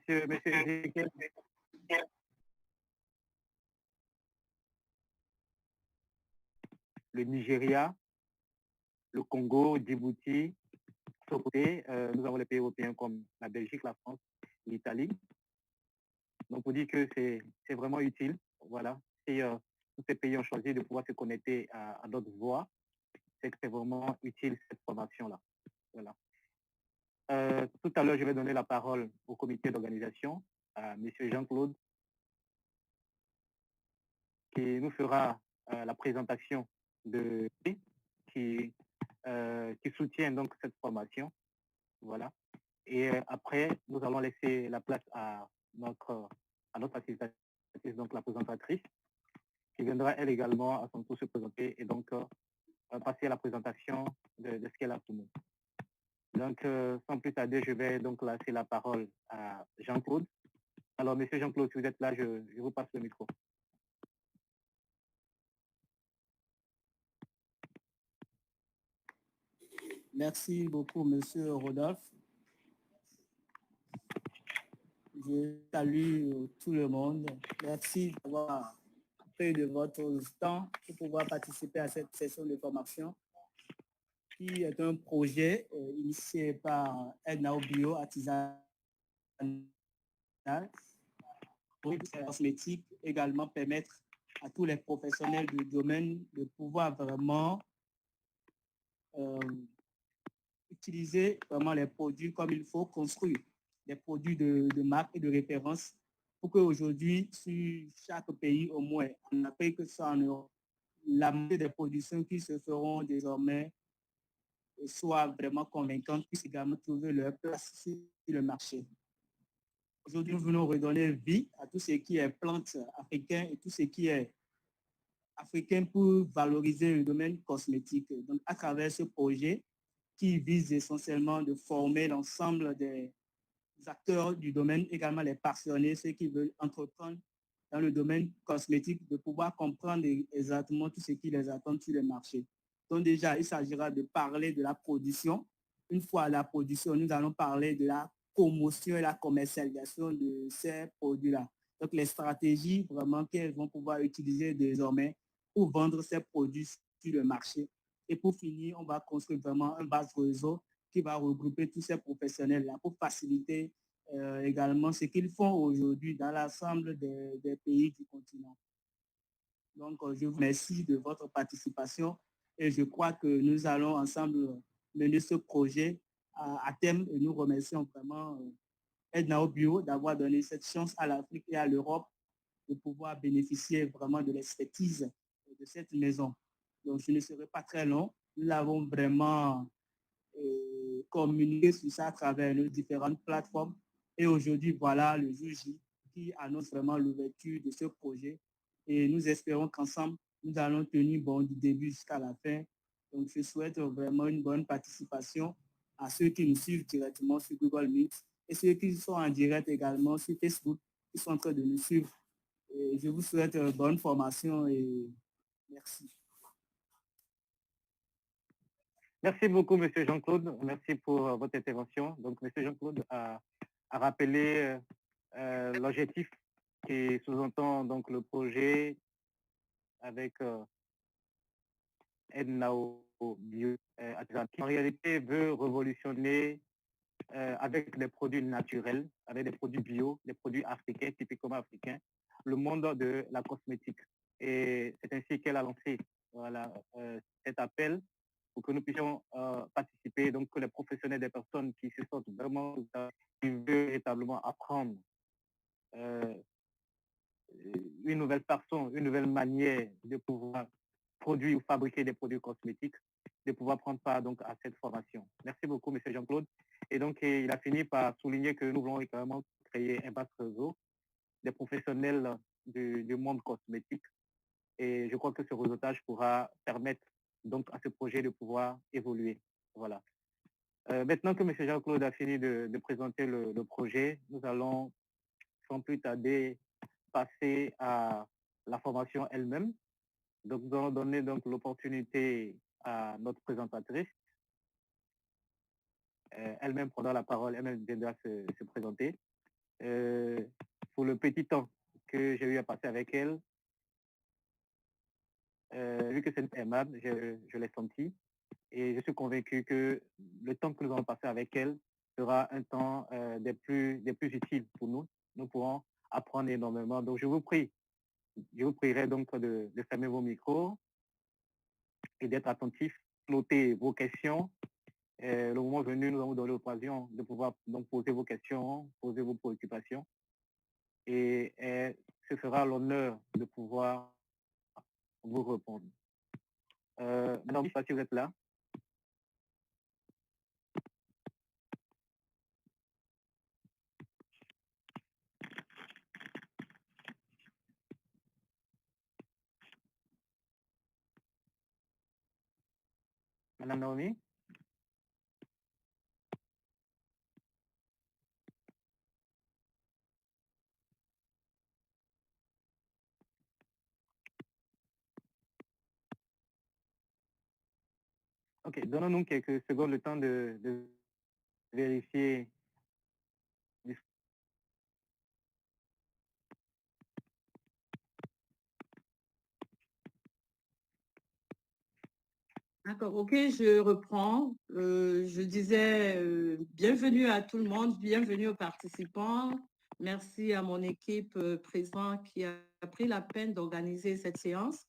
Monsieur Ezekiel, le Nigeria, le Congo, Djibouti, nous avons les pays européens comme la Belgique, la France, l'Italie. Donc, on dit que c'est vraiment utile. Voilà. Si tous ces pays ont choisi de pouvoir se connecter à d'autres voies, c'est que c'est vraiment utile cette formation-là. Voilà. Tout à l'heure, je vais donner la parole au comité d'organisation, à M. Jean-Claude, qui nous fera la présentation de qui soutient donc cette formation. Voilà. Et après, nous allons laisser la place à notre assistante, donc la présentatrice, qui viendra elle également à son tour se présenter et donc passer à la présentation de ce qu'elle a pour nous. Donc, sans plus tarder, je vais donc laisser la parole à Jean-Claude. Alors, monsieur Jean-Claude, si vous êtes là, je vous passe le micro. Merci beaucoup, monsieur Rodolphe. Je salue tout le monde. Merci d'avoir pris de votre temps pour pouvoir participer à cette session de formation qui est un projet initié par Edna Bio Artisanal pour la cosmétique, également permettre à tous les professionnels du domaine de pouvoir vraiment utiliser vraiment les produits comme il faut, construire des produits de marque et de référence pour qu'aujourd'hui, sur chaque pays, au moins en Afrique, que ce soit en Europe, la moitié des productions qui se feront désormais soient vraiment convaincantes, puissent également trouver leur place sur le marché. Aujourd'hui, nous venons redonner vie à tout ce qui est plantes africaines et tout ce qui est africain pour valoriser le domaine cosmétique. Donc, à travers ce projet qui vise essentiellement de former l'ensemble des acteurs du domaine, également les passionnés, ceux qui veulent entreprendre dans le domaine cosmétique, de pouvoir comprendre exactement tout ce qui les attend sur le marché. Donc déjà, il s'agira de parler de la production. Une fois la production, nous allons parler de la promotion et la commercialisation de ces produits-là. Donc les stratégies vraiment qu'elles vont pouvoir utiliser désormais pour vendre ces produits sur le marché. Et pour finir, on va construire vraiment un base réseau qui va regrouper tous ces professionnels-là pour faciliter également ce qu'ils font aujourd'hui dans l'ensemble des pays du continent. Donc, je vous remercie de votre participation et je crois que nous allons ensemble mener ce projet à terme et nous remercions vraiment Edna Bio d'avoir donné cette chance à l'Afrique et à l'Europe de pouvoir bénéficier vraiment de l'expertise de cette maison. Donc, je ne serai pas très long. Nous l'avons vraiment communiqué sur ça à travers nos différentes plateformes. Et aujourd'hui, voilà le jour J qui annonce vraiment l'ouverture de ce projet. Et nous espérons qu'ensemble, nous allons tenir bon du début jusqu'à la fin. Donc, je souhaite vraiment une bonne participation à ceux qui nous suivent directement sur Google Meet et ceux qui sont en direct également sur Facebook, qui sont en train de nous suivre. Et je vous souhaite bonne formation et merci. Merci beaucoup, monsieur Jean-Claude. Merci pour votre intervention. Donc, monsieur Jean-Claude a rappelé l'objectif qui sous-entend donc le projet avec Ednao Bio, qui en réalité veut révolutionner avec des produits naturels, avec des produits bio, des produits africains, typiquement africains, le monde de la cosmétique. Et c'est ainsi qu'elle a lancé voilà, cet appel pour que nous puissions participer, donc que les professionnels, des personnes qui se sentent vraiment, qui veulent véritablement apprendre une nouvelle façon, une nouvelle manière de pouvoir produire ou fabriquer des produits cosmétiques, de pouvoir prendre part donc à cette formation. Merci beaucoup, M. Jean-Claude. Et donc, il a fini par souligner que nous voulons également créer un vaste réseau des professionnels du monde cosmétique. Et je crois que ce réseautage pourra permettre donc à ce projet de pouvoir évoluer. Voilà. Maintenant que M. Jean-Claude a fini de présenter le projet, nous allons sans plus tarder passer à la formation elle-même. Donc, nous allons donner donc l'opportunité à notre présentatrice. Elle-même prendra la parole, elle-même viendra se présenter. Pour le petit temps que j'ai eu à passer avec elle, vu que c'est aimable, je l'ai senti. Et je suis convaincu que le temps que nous allons passer avec elle sera un temps des plus utiles pour nous. Nous pourrons apprendre énormément. Donc, je vous prierai donc de fermer vos micros et d'être attentifs, noter vos questions. Le moment venu, nous allons donner l'occasion de pouvoir donc poser vos questions, poser vos préoccupations. Et ce sera l'honneur de pouvoir vous répondre. Madame, je ne sais pas si vous êtes là. Madame Naomi? Ok, donnons-nous quelques secondes le temps de vérifier. D'accord, ok, je reprends. Je disais bienvenue à tout le monde, bienvenue aux participants. Merci à mon équipe présente qui a pris la peine d'organiser cette séance.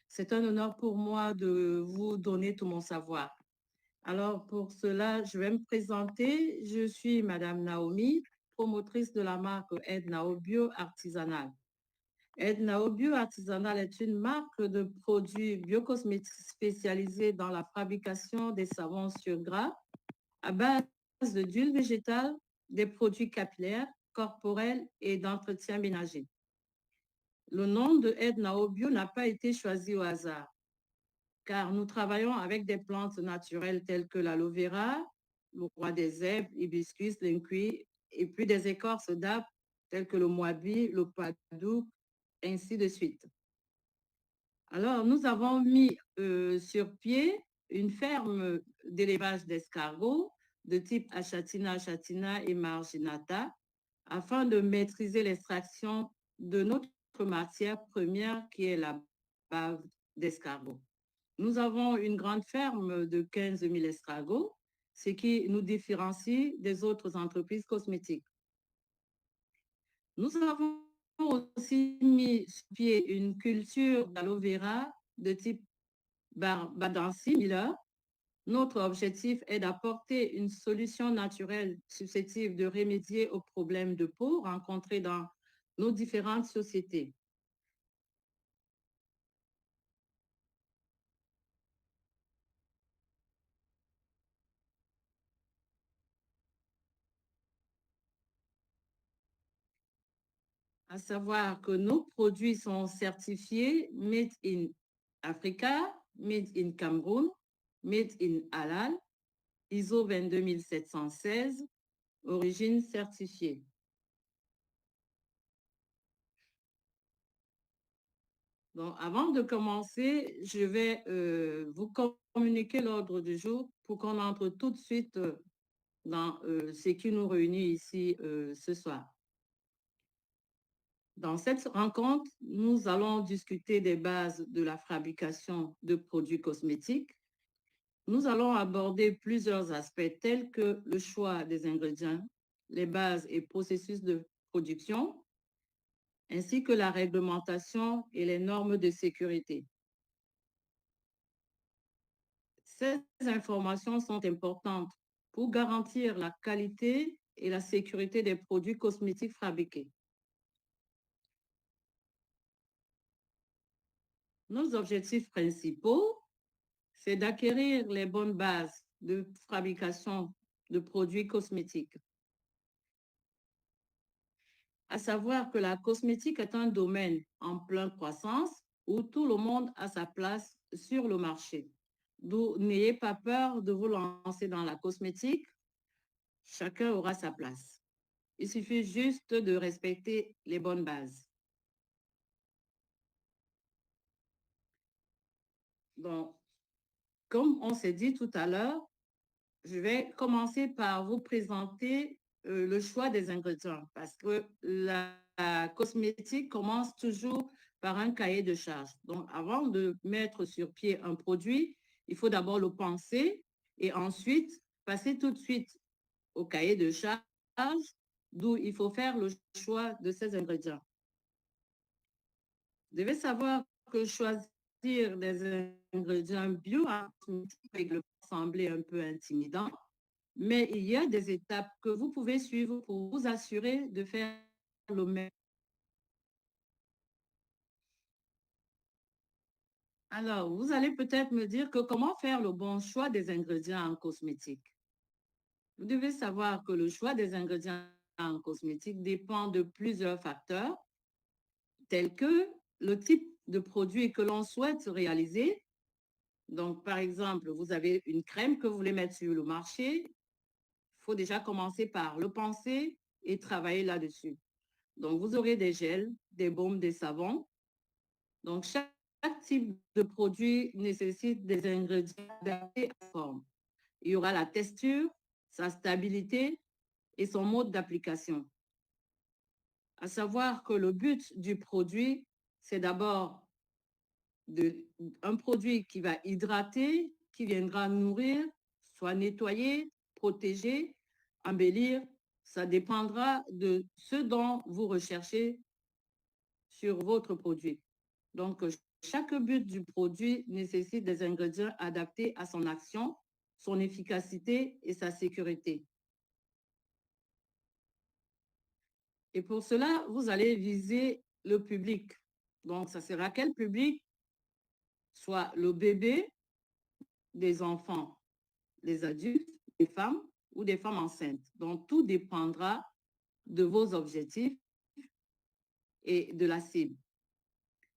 C'est un honneur pour moi de vous donner tout mon savoir. Alors, pour cela, je vais me présenter. Je suis Madame Naomi, promotrice de la marque Ednao Bio Artisanal. Ednao Bio Artisanal est une marque de produits biocosmétiques spécialisés dans la fabrication des savons sur gras à base d'huile végétale, des produits capillaires, corporels et d'entretien ménager. Le nom de Ednao Bio n'a pas été choisi au hasard, car nous travaillons avec des plantes naturelles telles que l'aloe vera, le roi des herbes, l'hibiscus, l'incuit, et puis des écorces d'arbres telles que le moabi, le padouk, ainsi de suite. Alors, nous avons mis sur pied une ferme d'élevage d'escargots de type Achatina, Achatina et Marginata afin de maîtriser l'extraction de notre matière première qui est la bave d'escargot. Nous avons une grande ferme de 15 000 escargots, ce qui nous différencie des autres entreprises cosmétiques. Nous avons aussi mis sur pied une culture d'aloe vera de type Badansi Miller. Notre objectif est d'apporter une solution naturelle susceptible de remédier aux problèmes de peau rencontrés dans nos différentes sociétés. À savoir que nos produits sont certifiés Made in Africa, Made in Cameroun, Made in Halal, ISO 22716, origine certifiée. Donc, avant de commencer, je vais vous communiquer l'ordre du jour pour qu'on entre tout de suite dans ce qui nous réunit ici ce soir. Dans cette rencontre, nous allons discuter des bases de la fabrication de produits cosmétiques. Nous allons aborder plusieurs aspects tels que le choix des ingrédients, les bases et processus de production, ainsi que la réglementation et les normes de sécurité. Ces informations sont importantes pour garantir la qualité et la sécurité des produits cosmétiques fabriqués. Nos objectifs principaux, c'est d'acquérir les bonnes bases de fabrication de produits cosmétiques. À savoir que la cosmétique est un domaine en pleine croissance où tout le monde a sa place sur le marché. Donc, n'ayez pas peur de vous lancer dans la cosmétique. Chacun aura sa place. Il suffit juste de respecter les bonnes bases. Donc, comme on s'est dit tout à l'heure, je vais commencer par vous présenter le choix des ingrédients parce que la cosmétique commence toujours par un cahier de charge. Donc, avant de mettre sur pied un produit, il faut d'abord le penser et ensuite passer tout de suite au cahier de charge, d'où il faut faire le choix de ces ingrédients. Vous devez savoir que choisir des ingrédients bio peut sembler un peu intimidant, mais il y a des étapes que vous pouvez suivre pour vous assurer de faire le même. Alors, vous allez peut-être me dire que comment faire le bon choix des ingrédients en cosmétique. Vous devez savoir que le choix des ingrédients en cosmétique dépend de plusieurs facteurs, tels que le type de produit que l'on souhaite réaliser. Donc, par exemple, vous avez une crème que vous voulez mettre sur le marché. Il faut déjà commencer par le penser et travailler là-dessus. Donc, vous aurez des gels, des baumes, des savons. Donc, chaque type de produit nécessite des ingrédients adaptés à la forme. Il y aura la texture, sa stabilité et son mode d'application. À savoir que le but du produit, c'est d'abord un produit qui va hydrater, qui viendra nourrir, soit nettoyer, protéger, embellir. Ça dépendra de ce dont vous recherchez sur votre produit. Donc, chaque but du produit nécessite des ingrédients adaptés à son action, son efficacité et sa sécurité. Et pour cela, vous allez viser le public. Donc, ça sera quel public? Soit le bébé, des enfants, les adultes, des femmes ou des femmes enceintes. Donc, tout dépendra de vos objectifs et de la cible.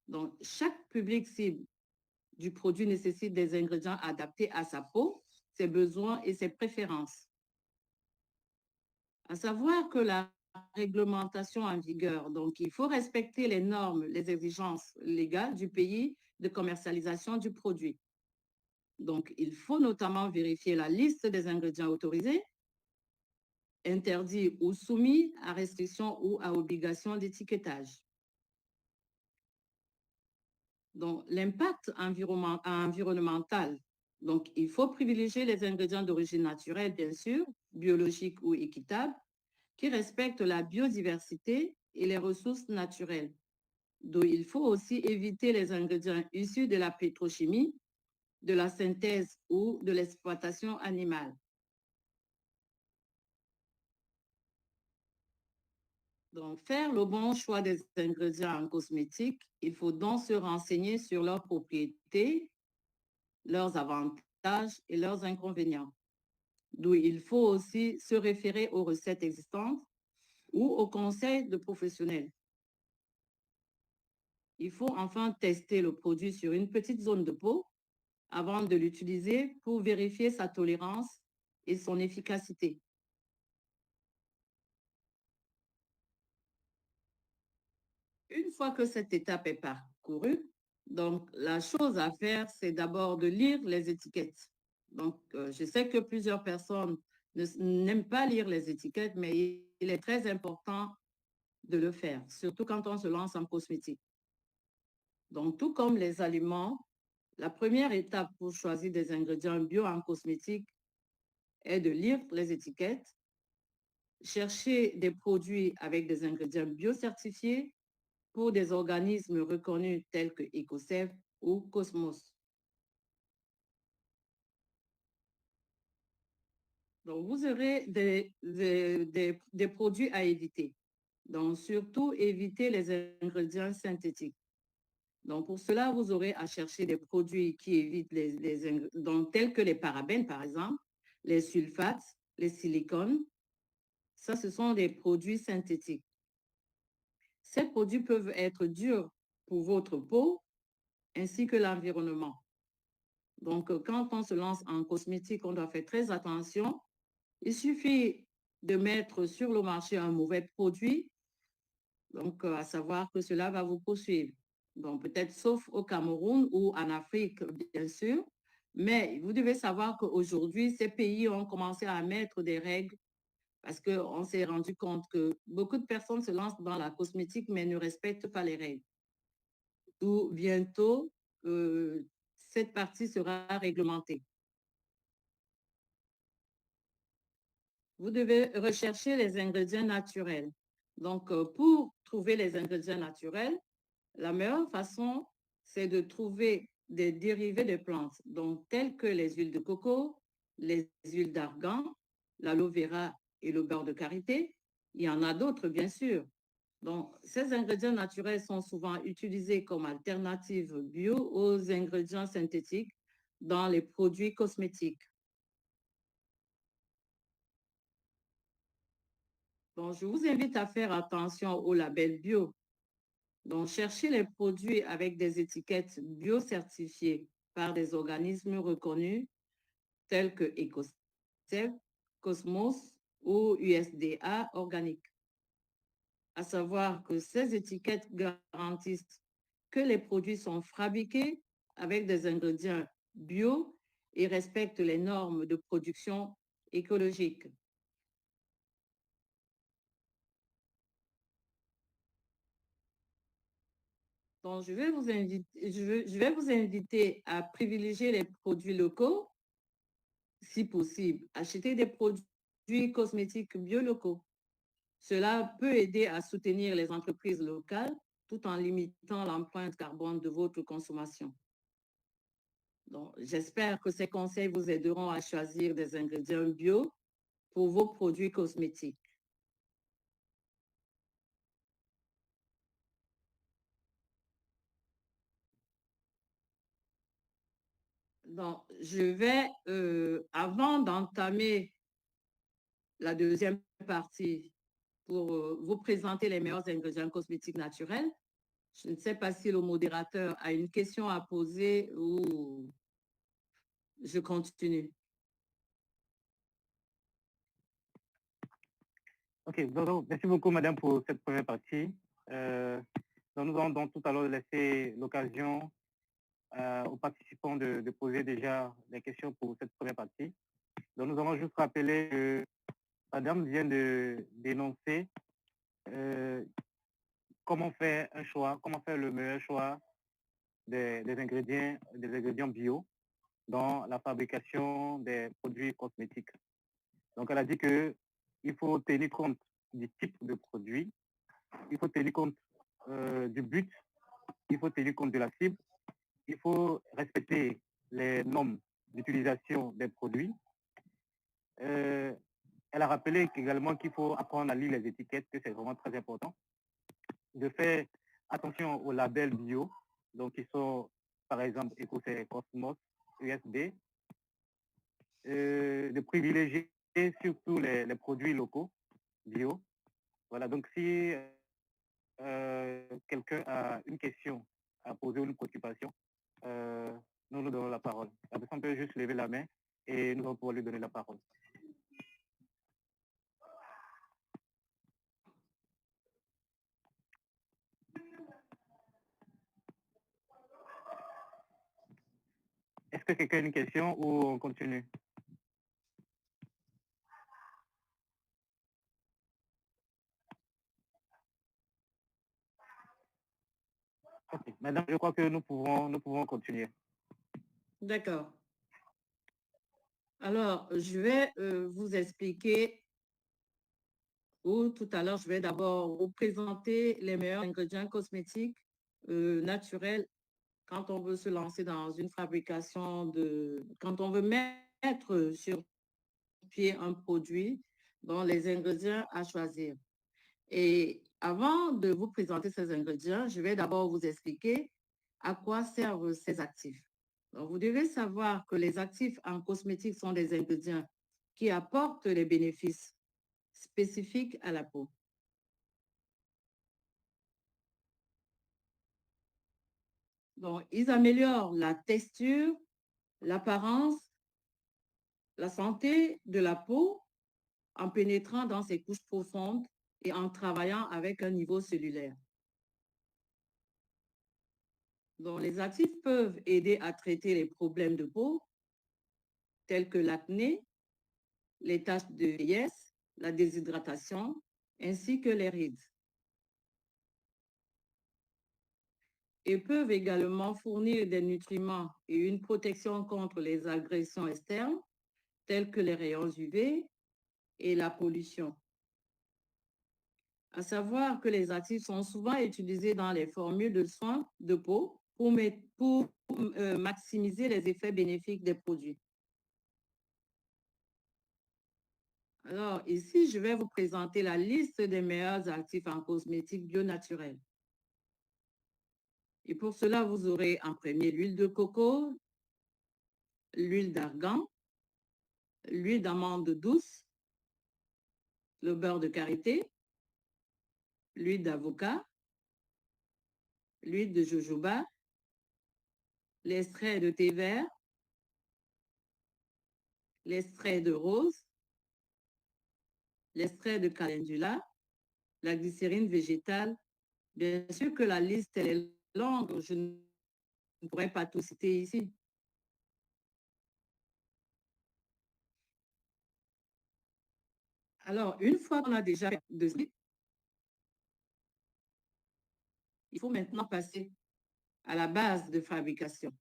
Donc, chaque public cible du produit nécessite des ingrédients adaptés à sa peau, ses besoins et ses préférences. À savoir que la réglementation en vigueur, donc il faut respecter les normes, les exigences légales du pays de commercialisation du produit. Donc, il faut notamment vérifier la liste des ingrédients autorisés, interdits ou soumis à restriction ou à obligation d'étiquetage. Donc, l'impact environnemental. Donc, il faut privilégier les ingrédients d'origine naturelle, bien sûr, biologiques ou équitables, qui respectent la biodiversité et les ressources naturelles. Donc, il faut aussi éviter les ingrédients issus de la pétrochimie, de la synthèse ou de l'exploitation animale. Donc, faire le bon choix des ingrédients en cosmétique, il faut donc se renseigner sur leurs propriétés, leurs avantages et leurs inconvénients. D'où il faut aussi se référer aux recettes existantes ou aux conseils de professionnels. Il faut enfin tester le produit sur une petite zone de peau avant de l'utiliser pour vérifier sa tolérance et son efficacité. Une fois que cette étape est parcourue, donc la chose à faire, c'est d'abord de lire les étiquettes. Donc, je sais que plusieurs personnes n'aiment pas lire les étiquettes, mais il est très important de le faire, surtout quand on se lance en cosmétique. Donc, tout comme les aliments, la première étape pour choisir des ingrédients bio en cosmétique est de lire les étiquettes, chercher des produits avec des ingrédients bio-certifiés pour des organismes reconnus tels que EcoSafe ou Cosmos. Donc, vous aurez des produits à éviter. Donc, surtout, éviter les ingrédients synthétiques. Donc, pour cela, vous aurez à chercher des produits qui évitent donc, tels que les parabènes, par exemple, les sulfates, les silicones. Ça, ce sont des produits synthétiques. Ces produits peuvent être durs pour votre peau ainsi que l'environnement. Donc, quand on se lance en cosmétique, on doit faire très attention. Il suffit de mettre sur le marché un mauvais produit, donc à savoir que cela va vous poursuivre. Donc, peut-être sauf au Cameroun ou en Afrique, bien sûr, mais vous devez savoir qu'aujourd'hui, ces pays ont commencé à mettre des règles parce qu'on s'est rendu compte que beaucoup de personnes se lancent dans la cosmétique mais ne respectent pas les règles. D'où bientôt, cette partie sera réglementée. Vous devez rechercher les ingrédients naturels. Donc, pour trouver les ingrédients naturels, la meilleure façon, c'est de trouver des dérivés de plantes, donc tels que les huiles de coco, les huiles d'argan, l'aloe vera et le beurre de karité. Il y en a d'autres, bien sûr. Donc, ces ingrédients naturels sont souvent utilisés comme alternative bio aux ingrédients synthétiques dans les produits cosmétiques. Donc, je vous invite à faire attention au label bio. Donc, cherchez les produits avec des étiquettes bio-certifiées par des organismes reconnus tels que EcoCert, Cosmos ou USDA organique. À savoir que ces étiquettes garantissent que les produits sont fabriqués avec des ingrédients bio et respectent les normes de production écologique. Donc, je vais vous inviter à privilégier les produits locaux, si possible. Acheter des produits cosmétiques bio locaux. Cela peut aider à soutenir les entreprises locales tout en limitant l'empreinte carbone de votre consommation. Donc, j'espère que ces conseils vous aideront à choisir des ingrédients bio pour vos produits cosmétiques. Donc, je vais, avant d'entamer la deuxième partie pour vous présenter les meilleurs ingrédients cosmétiques naturels, je ne sais pas si le modérateur a une question à poser ou je continue. Ok, donc, merci beaucoup, madame, pour cette première partie. Donc, nous allons donc tout à l'heure laisser l'occasion aux participants de poser déjà des questions pour cette première partie. Donc, nous allons juste rappeler que madame vient de dénoncer comment faire un choix, comment faire le meilleur choix des ingrédients bio dans la fabrication des produits cosmétiques. Donc, elle a dit qu'il faut tenir compte du type de produit, il faut tenir compte du but, il faut tenir compte de la cible, il faut respecter les normes d'utilisation des produits. Elle a rappelé également qu'il faut apprendre à lire les étiquettes, que c'est vraiment très important. De faire attention aux labels bio, donc qui sont par exemple EcoCert, Cosmos, USD, de privilégier surtout les produits locaux bio. Voilà, donc si quelqu'un a une question à poser ou une préoccupation, nous nous donnons la parole. La personne peut juste lever la main et nous allons pouvoir lui donner la parole. Est-ce que quelqu'un a une question ou on continue? Ok, madame, je crois que nous pouvons continuer. D'accord. Alors, je vais vous expliquer, ou tout à l'heure, je vais d'abord vous présenter les meilleurs ingrédients cosmétiques naturels quand on veut se lancer dans une fabrication quand on veut mettre sur pied un produit, dont les ingrédients à choisir. Et avant de vous présenter ces ingrédients, je vais d'abord vous expliquer à quoi servent ces actifs. Donc, vous devez savoir que les actifs en cosmétique sont des ingrédients qui apportent les bénéfices spécifiques à la peau. Donc, ils améliorent la texture, l'apparence, la santé de la peau en pénétrant dans ses couches profondes et en travaillant avec un niveau cellulaire. Donc, les actifs peuvent aider à traiter les problèmes de peau tels que l'acné, les taches de vieillesse, la déshydratation, ainsi que les rides. Ils peuvent également fournir des nutriments et une protection contre les agressions externes, telles que les rayons UV et la pollution. À savoir que les actifs sont souvent utilisés dans les formules de soins de peau pour maximiser les effets bénéfiques des produits. Alors, ici, je vais vous présenter la liste des meilleurs actifs en cosmétique bio-naturels. Et pour cela, vous aurez en premier l'huile de coco, l'huile d'argan, l'huile d'amande douce, le beurre de karité, l'huile d'avocat, l'huile de jojoba, l'extrait de thé vert, l'extrait de rose, l'extrait de calendula, la glycérine végétale. Bien sûr que la liste elle est longue, je ne pourrais pas tout citer ici. Alors, une fois qu'on a déjà fait deux slips, il faut maintenant passer à la base de fabrication.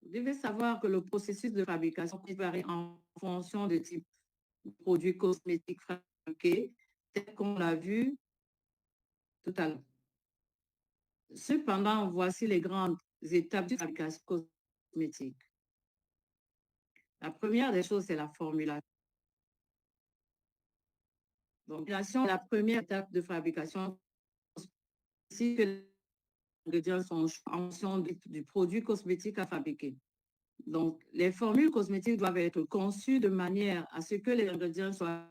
Vous devez savoir que le processus de fabrication varie en fonction du type de produit cosmétique fabriqué, tel qu'on l'a vu tout à l'heure. Cependant, voici les grandes étapes de fabrication cosmétique. La première des choses, c'est la formulation. Donc, la première étape de fabrication, c'est que les ingrédients sont en fonction du produit cosmétique à fabriquer. Donc, les formules cosmétiques doivent être conçues de manière à ce que les ingrédients soient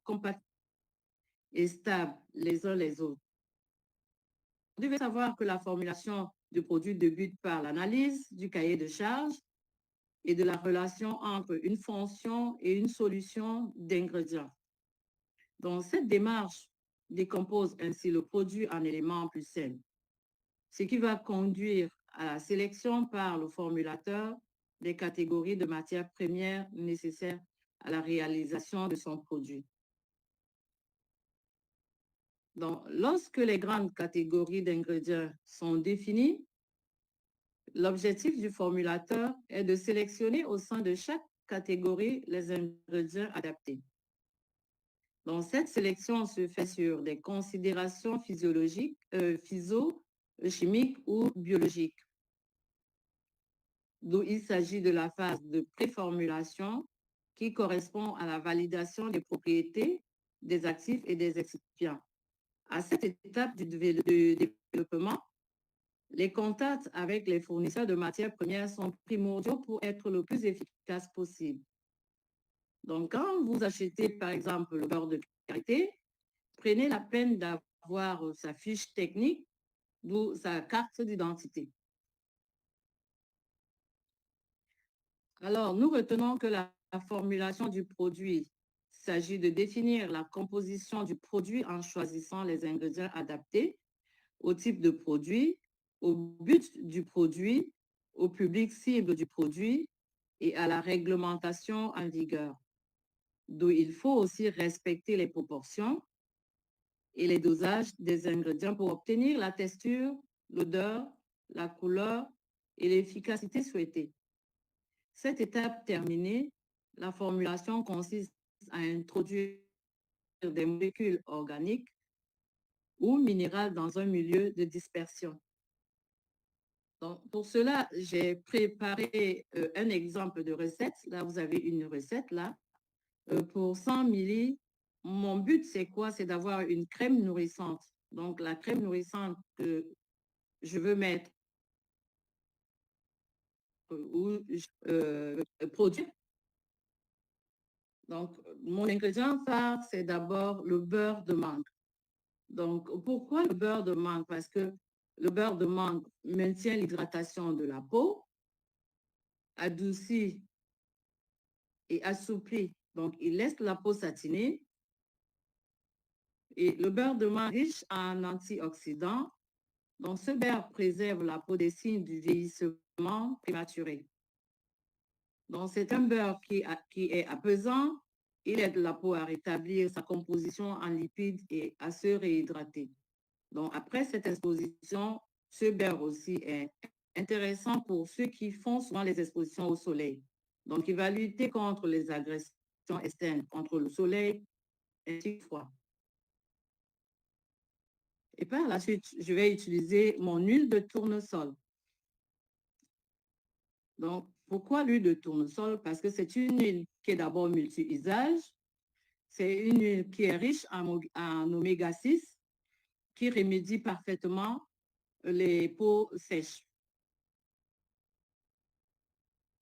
compatibles et stables les uns les autres. Vous devez savoir que la formulation du produit débute par l'analyse du cahier de charge et de la relation entre une fonction et une solution d'ingrédients. Donc, cette démarche décompose ainsi le produit en éléments plus simples, ce qui va conduire à la sélection par le formulateur des catégories de matières premières nécessaires à la réalisation de son produit. Donc, lorsque les grandes catégories d'ingrédients sont définies, l'objectif du formulateur est de sélectionner au sein de chaque catégorie les ingrédients adaptés. Donc, cette sélection se fait sur des considérations physiologiques, physo-chimiques ou biologiques. D'où il s'agit de la phase de préformulation qui correspond à la validation des propriétés des actifs et des excipients. À cette étape du développement, les contacts avec les fournisseurs de matières premières sont primordiaux pour être le plus efficace possible. Donc, quand vous achetez, par exemple, le beurre de karité, prenez la peine d'avoir sa fiche technique, d'où sa carte d'identité. Alors, nous retenons que la formulation du produit, il s'agit de définir la composition du produit en choisissant les ingrédients adaptés au type de produit, au but du produit, au public cible du produit et à la réglementation en vigueur. D'où il faut aussi respecter les proportions et les dosages des ingrédients pour obtenir la texture, l'odeur, la couleur et l'efficacité souhaitée. Cette étape terminée, la formulation consiste à introduire des molécules organiques ou minérales dans un milieu de dispersion. Donc, pour cela, j'ai préparé un exemple de recette. Là, vous avez une recette là. Pour 100 ml, mon but, c'est quoi? C'est d'avoir une crème nourrissante. Donc, la crème nourrissante que je veux mettre ou produire. Donc, mon ingrédient phare, c'est d'abord le beurre de mangue. Donc, pourquoi le beurre de mangue? Parce que Le beurre de mangue maintient l'hydratation de la peau, adoucit et assouplit. Donc, il laisse la peau satinée. Et le beurre de mangue riche en antioxydants. Donc, ce beurre préserve la peau des signes du vieillissement prématuré. Donc, c'est un beurre qui est apaisant. Il aide la peau à rétablir sa composition en lipides et à se réhydrater. Donc, après cette exposition, ce beurre aussi est intéressant pour ceux qui font souvent les expositions au soleil. Donc, il va lutter contre les agressions externes, contre le soleil et le froid. Et par la suite, je vais utiliser mon huile de tournesol. Donc, pourquoi l'huile de tournesol? Parce que c'est une huile qui est d'abord multi-usage. C'est une huile qui est riche en oméga 6, qui remédie parfaitement les peaux sèches,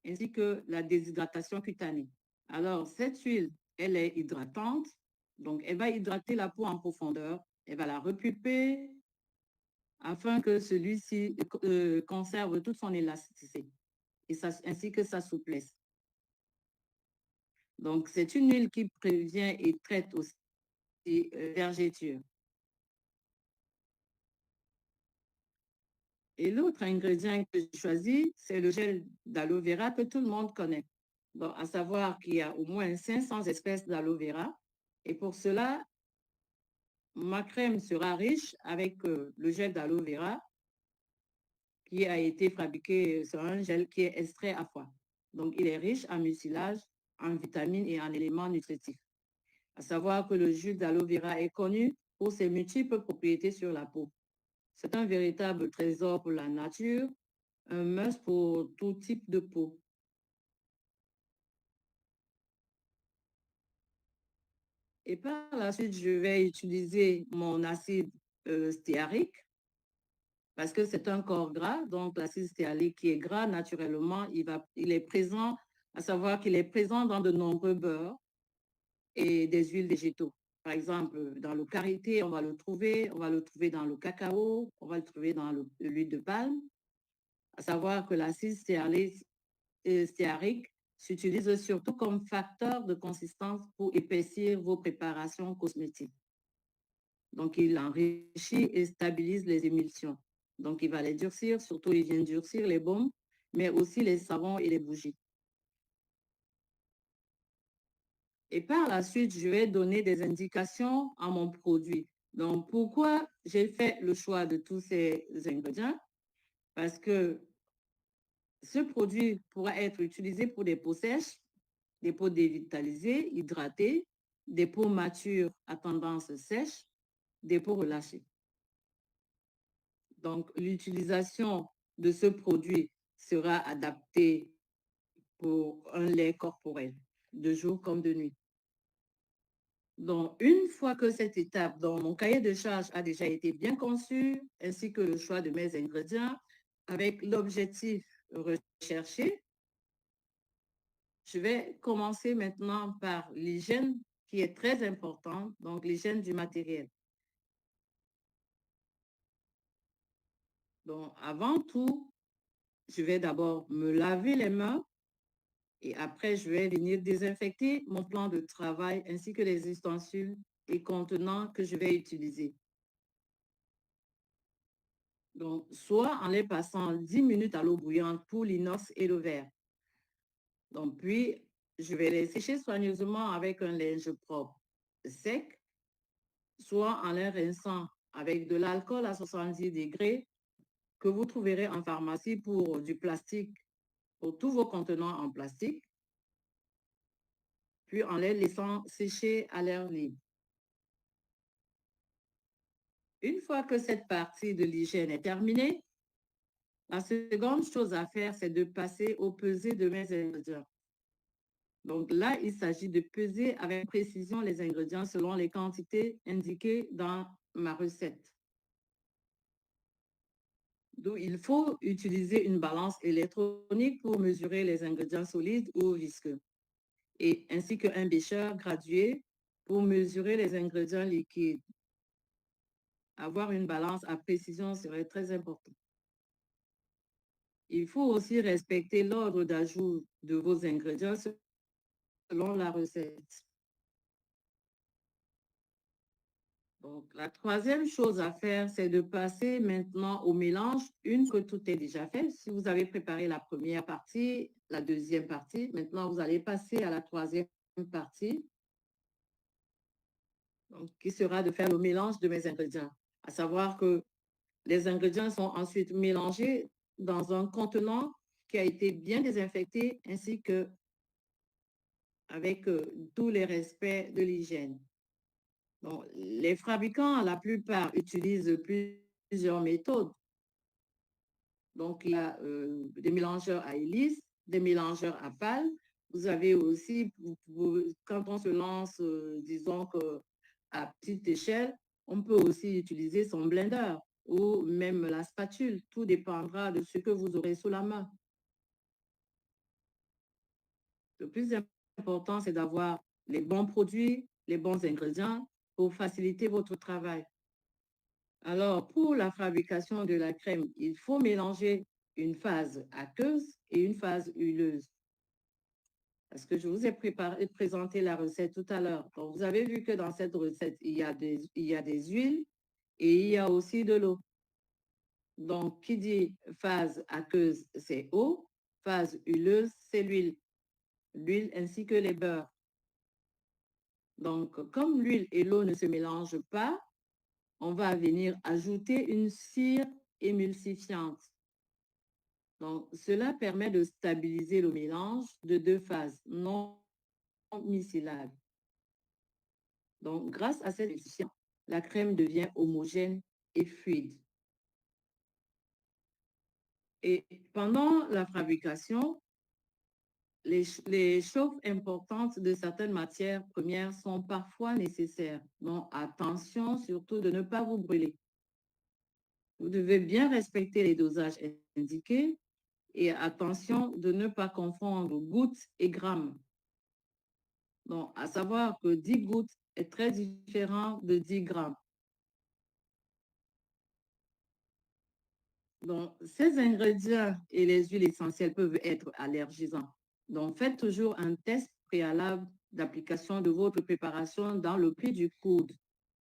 ainsi que la déshydratation cutanée. Alors, cette huile, elle est hydratante, donc elle va hydrater la peau en profondeur, elle va la repulper afin que celui-ci conserve toute son élasticité, ainsi que sa souplesse. Donc, c'est une huile qui prévient et traite aussi vergetures. Et l'autre ingrédient que j'ai choisi, c'est le gel d'aloe vera que tout le monde connaît. Donc, à savoir qu'il y a au moins 500 espèces d'aloe vera. Et pour cela, ma crème sera riche avec le gel d'aloe vera qui a été fabriqué sur un gel qui est extrait à froid. Donc, il est riche en mucilage, en vitamines et en éléments nutritifs. À savoir que le jus d'aloe vera est connu pour ses multiples propriétés sur la peau. C'est un véritable trésor pour la nature, un must pour tout type de peau. Et par la suite, je vais utiliser mon acide stéarique parce que c'est un corps gras. Donc, l'acide stéarique qui est gras, naturellement, il est présent, à savoir qu'il est présent dans de nombreux beurres et des huiles végétaux. Par exemple, dans le karité, on va le trouver dans le cacao, on va le trouver dans l'huile de palme. À savoir que l'acide stéarique s'utilise surtout comme facteur de consistance pour épaissir vos préparations cosmétiques. Donc, il enrichit et stabilise les émulsions. Donc, il va les durcir, surtout il vient durcir les baumes, mais aussi les savons et les bougies. Et par la suite, je vais donner des indications à mon produit. Donc, pourquoi j'ai fait le choix de tous ces ingrédients? Parce que ce produit pourra être utilisé pour des peaux sèches, des peaux dévitalisées, hydratées, des peaux matures à tendance sèche, des peaux relâchées. Donc, l'utilisation de ce produit sera adaptée pour un lait corporel, de jour comme de nuit. Donc, une fois que cette étape dans mon cahier de charge a déjà été bien conçu, ainsi que le choix de mes ingrédients, avec l'objectif recherché, je vais commencer maintenant par l'hygiène qui est très importante, donc l'hygiène du matériel. Donc, avant tout, je vais d'abord me laver les mains et après, je vais venir désinfecter mon plan de travail ainsi que les ustensiles et contenants que je vais utiliser. Donc, soit en les passant 10 minutes à l'eau bouillante pour l'inox et le verre. Donc, puis, je vais les sécher soigneusement avec un linge propre sec, soit en les rinçant avec de l'alcool à 70 degrés que vous trouverez en pharmacie pour du plastique, pour tous vos contenants en plastique, puis en les laissant sécher à l'air libre. Une fois que cette partie de l'hygiène est terminée, la seconde chose à faire, c'est de passer au pesé de mes ingrédients. Donc là, il s'agit de peser avec précision les ingrédients selon les quantités indiquées dans ma recette. Donc, il faut utiliser une balance électronique pour mesurer les ingrédients solides ou visqueux, et ainsi qu'un bécher gradué pour mesurer les ingrédients liquides. avoir une balance à précision serait très important. Il faut aussi respecter l'ordre d'ajout de vos ingrédients selon la recette. Donc, la troisième chose à faire, c'est de passer maintenant au mélange une que tout est déjà fait. Si vous avez préparé la première partie, la deuxième partie, maintenant vous allez passer à la troisième partie, donc, qui sera de faire le mélange de mes ingrédients. À savoir que les ingrédients sont ensuite mélangés dans un contenant qui a été bien désinfecté ainsi que avec tous les respects de l'hygiène. Donc, les fabricants, la plupart, utilisent plusieurs méthodes. Donc, il y a des mélangeurs à hélice, des mélangeurs à pales. Vous avez aussi, quand on se lance, disons à petite échelle, on peut aussi utiliser son blender ou même la spatule. Tout dépendra de ce que vous aurez sous la main. Le plus important, c'est d'avoir les bons produits, les bons ingrédients pour faciliter votre travail. Alors, pour la fabrication de la crème, il faut mélanger une phase aqueuse et une phase huileuse. Parce que je vous ai présenté la recette tout à l'heure. Donc, vous avez vu que dans cette recette, il y a des huiles et il y a aussi de l'eau. Donc, qui dit phase aqueuse, c'est eau. Phase huileuse, c'est l'huile. L'huile ainsi que les beurres. Donc, comme l'huile et l'eau ne se mélangent pas, on va venir ajouter une cire émulsifiante. Donc, cela permet de stabiliser le mélange de deux phases non miscillables. Donc, grâce à cette émulsion, la crème devient homogène et fluide. Et pendant la fabrication, les chauffes importantes de certaines matières premières sont parfois nécessaires. Donc, attention surtout de ne pas vous brûler. Vous devez bien respecter les dosages indiqués et attention de ne pas confondre gouttes et grammes. Donc, à savoir que 10 gouttes est très différent de 10 grammes. Donc, ces ingrédients et les huiles essentielles peuvent être allergisants. Donc, faites toujours un test préalable d'application de votre préparation dans le pli du coude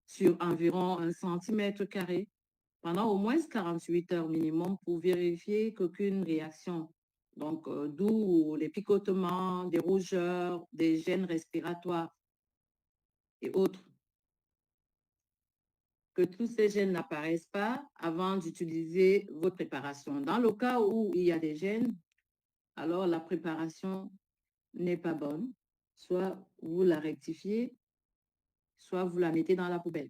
sur environ 1 cm² pendant au moins 48 heures minimum pour vérifier qu'aucune réaction, donc d'où les picotements, des rougeurs, des gènes respiratoires et autres, que tous ces gènes n'apparaissent pas avant d'utiliser votre préparation. Dans le cas où il y a des gènes, alors la préparation n'est pas bonne. Soit vous la rectifiez, soit vous la mettez dans la poubelle.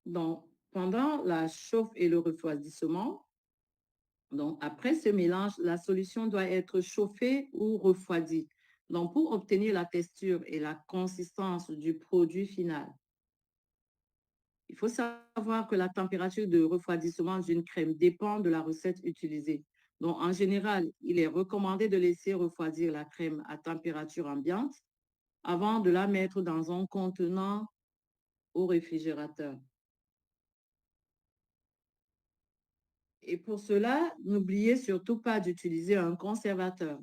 Donc, pendant la chauffe et le refroidissement, donc après ce mélange, la solution doit être chauffée ou refroidie. Donc, pour obtenir la texture et la consistance du produit final. Il faut savoir que la température de refroidissement d'une crème dépend de la recette utilisée. Donc, en général, il est recommandé de laisser refroidir la crème à température ambiante avant de la mettre dans un contenant au réfrigérateur. Et pour cela, n'oubliez surtout pas d'utiliser un conservateur.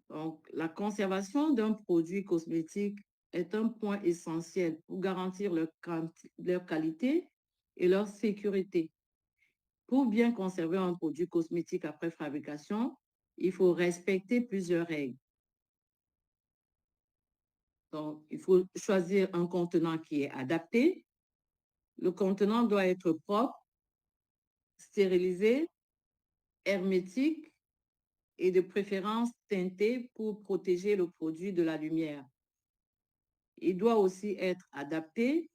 Donc, la conservation d'un produit cosmétique est un point essentiel pour garantir leur qualité et leur sécurité. Pour bien conserver un produit cosmétique après fabrication, il faut respecter plusieurs règles. Donc, il faut choisir un contenant qui est adapté. Le contenant doit être propre, stérilisé, hermétique et de préférence teinté pour protéger le produit de la lumière. Il doit aussi être adapté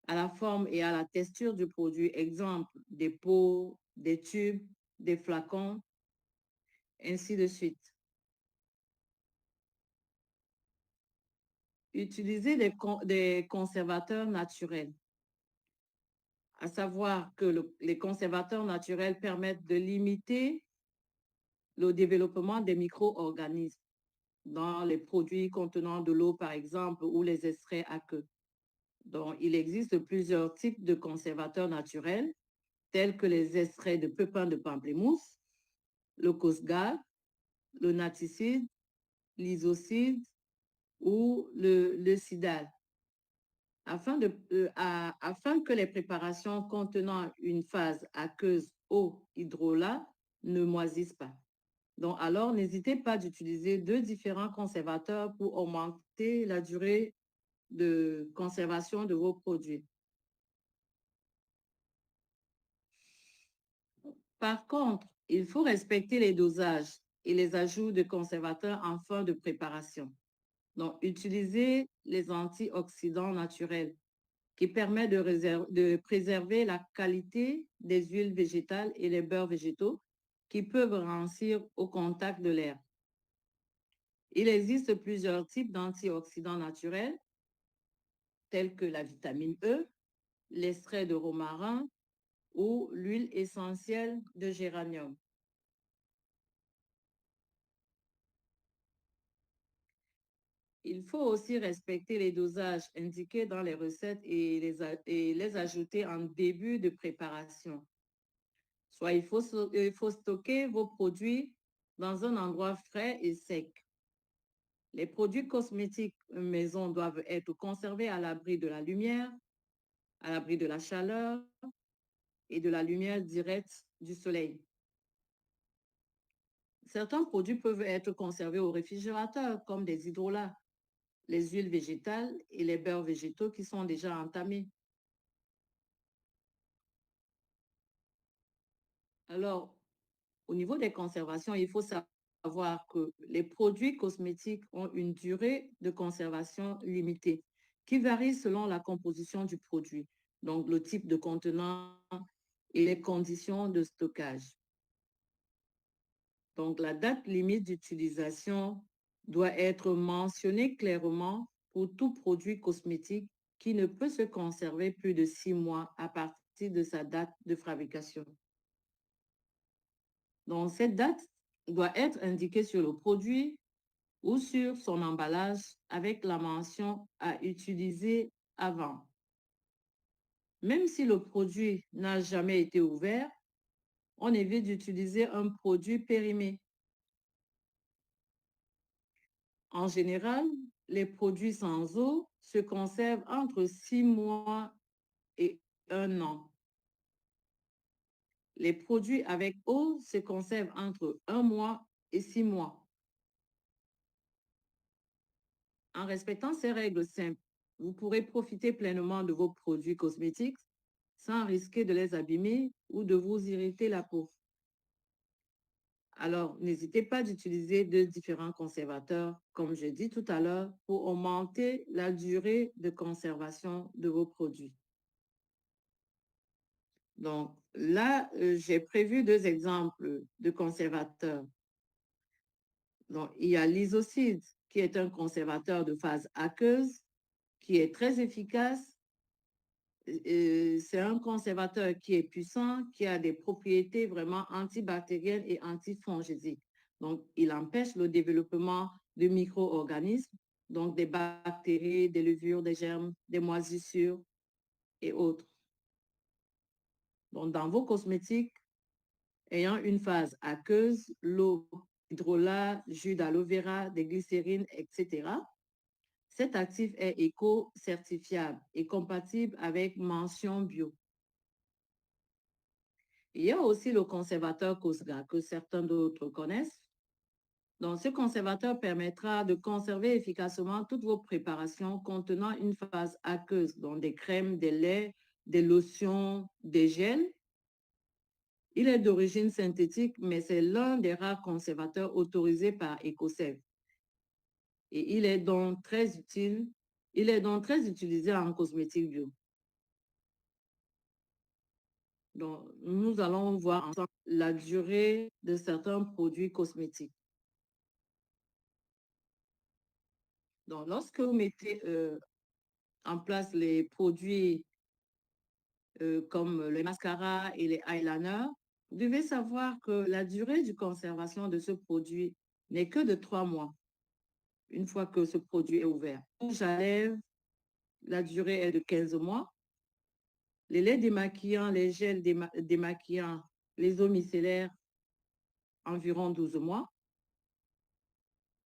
à la forme et à la texture du produit. Exemple, des pots, des tubes, des flacons, ainsi de suite. Utilisez des conservateurs naturels. À savoir que les conservateurs naturels permettent de limiter le développement des micro-organismes. dans les produits contenant de l'eau, par exemple, ou les extraits aqueux. Donc, il existe plusieurs types de conservateurs naturels, tels que les extraits de pépins de pamplemousse, le cosgal, le naticide, l'isocide ou le sidal. Afin que les préparations contenant une phase aqueuse ou hydrolat ne moisissent pas. Donc, alors, n'hésitez pas d'utiliser 2 différents conservateurs pour augmenter la durée de conservation de vos produits. Par contre, il faut respecter les dosages et les ajouts de conservateurs en fin de préparation. Donc, utilisez les antioxydants naturels qui permettent de préserver la qualité des huiles végétales et les beurres végétaux qui peuvent rancir au contact de l'air. Il existe plusieurs types d'antioxydants naturels, tels que la vitamine E, l'extrait de romarin ou l'huile essentielle de géranium. Il faut aussi respecter les dosages indiqués dans les recettes et les ajouter en début de préparation. Soit il faut stocker vos produits dans un endroit frais et sec. Les produits cosmétiques maison doivent être conservés à l'abri de la lumière, à l'abri de la chaleur et de la lumière directe du soleil. Certains produits peuvent être conservés au réfrigérateur, comme des hydrolats, les huiles végétales et les beurres végétaux qui sont déjà entamés. Alors, au niveau des conservations, il faut savoir que les produits cosmétiques ont une durée de conservation limitée qui varie selon la composition du produit, donc le type de contenant et les conditions de stockage. Donc, la date limite d'utilisation doit être mentionnée clairement pour tout produit cosmétique qui ne peut se conserver plus de 6 mois à partir de sa date de fabrication. Donc, cette date doit être indiquée sur le produit ou sur son emballage avec la mention à utiliser avant. Même si le produit n'a jamais été ouvert, on évite d'utiliser un produit périmé. En général, les produits sans eau se conservent entre 6 mois et 1 an. Les produits avec eau se conservent entre 1 mois et 6 mois. En respectant ces règles simples, vous pourrez profiter pleinement de vos produits cosmétiques sans risquer de les abîmer ou de vous irriter la peau. Alors, n'hésitez pas d'utiliser 2 différents conservateurs, comme j'ai dit tout à l'heure, pour augmenter la durée de conservation de vos produits. Donc, là, j'ai prévu 2 exemples de conservateurs. Donc, il y a l'isocide, qui est un conservateur de phase aqueuse, qui est très efficace. C'est un conservateur qui est puissant, qui a des propriétés vraiment antibactériennes et antifongicides. Donc, il empêche le développement de micro-organismes, donc des bactéries, des levures, des germes, des moisissures et autres. Donc, dans vos cosmétiques ayant une phase aqueuse, l'eau, hydrolat, jus d'aloe vera, des glycérines, etc., cet actif est éco-certifiable et compatible avec mention bio. Il y a aussi le conservateur Cosga que certains d'autres connaissent. Donc, ce conservateur permettra de conserver efficacement toutes vos préparations contenant une phase aqueuse, donc des crèmes, des laits, des lotions, des gels. Il est d'origine synthétique, mais c'est l'un des rares conservateurs autorisés par EcoServe. Et il est donc très utile. Il est donc très utilisé en cosmétique bio. Donc, nous allons voir ensemble la durée de certains produits cosmétiques. Donc, lorsque vous mettez en place les produits comme les mascaras et les eyeliners, vous devez savoir que la durée de conservation de ce produit n'est que de 3 mois. une fois que ce produit est ouvert. Rouge à lèvres, la durée est de 15 mois. Les laits démaquillants, les gels démaquillants, les eaux micellaires, environ 12 mois.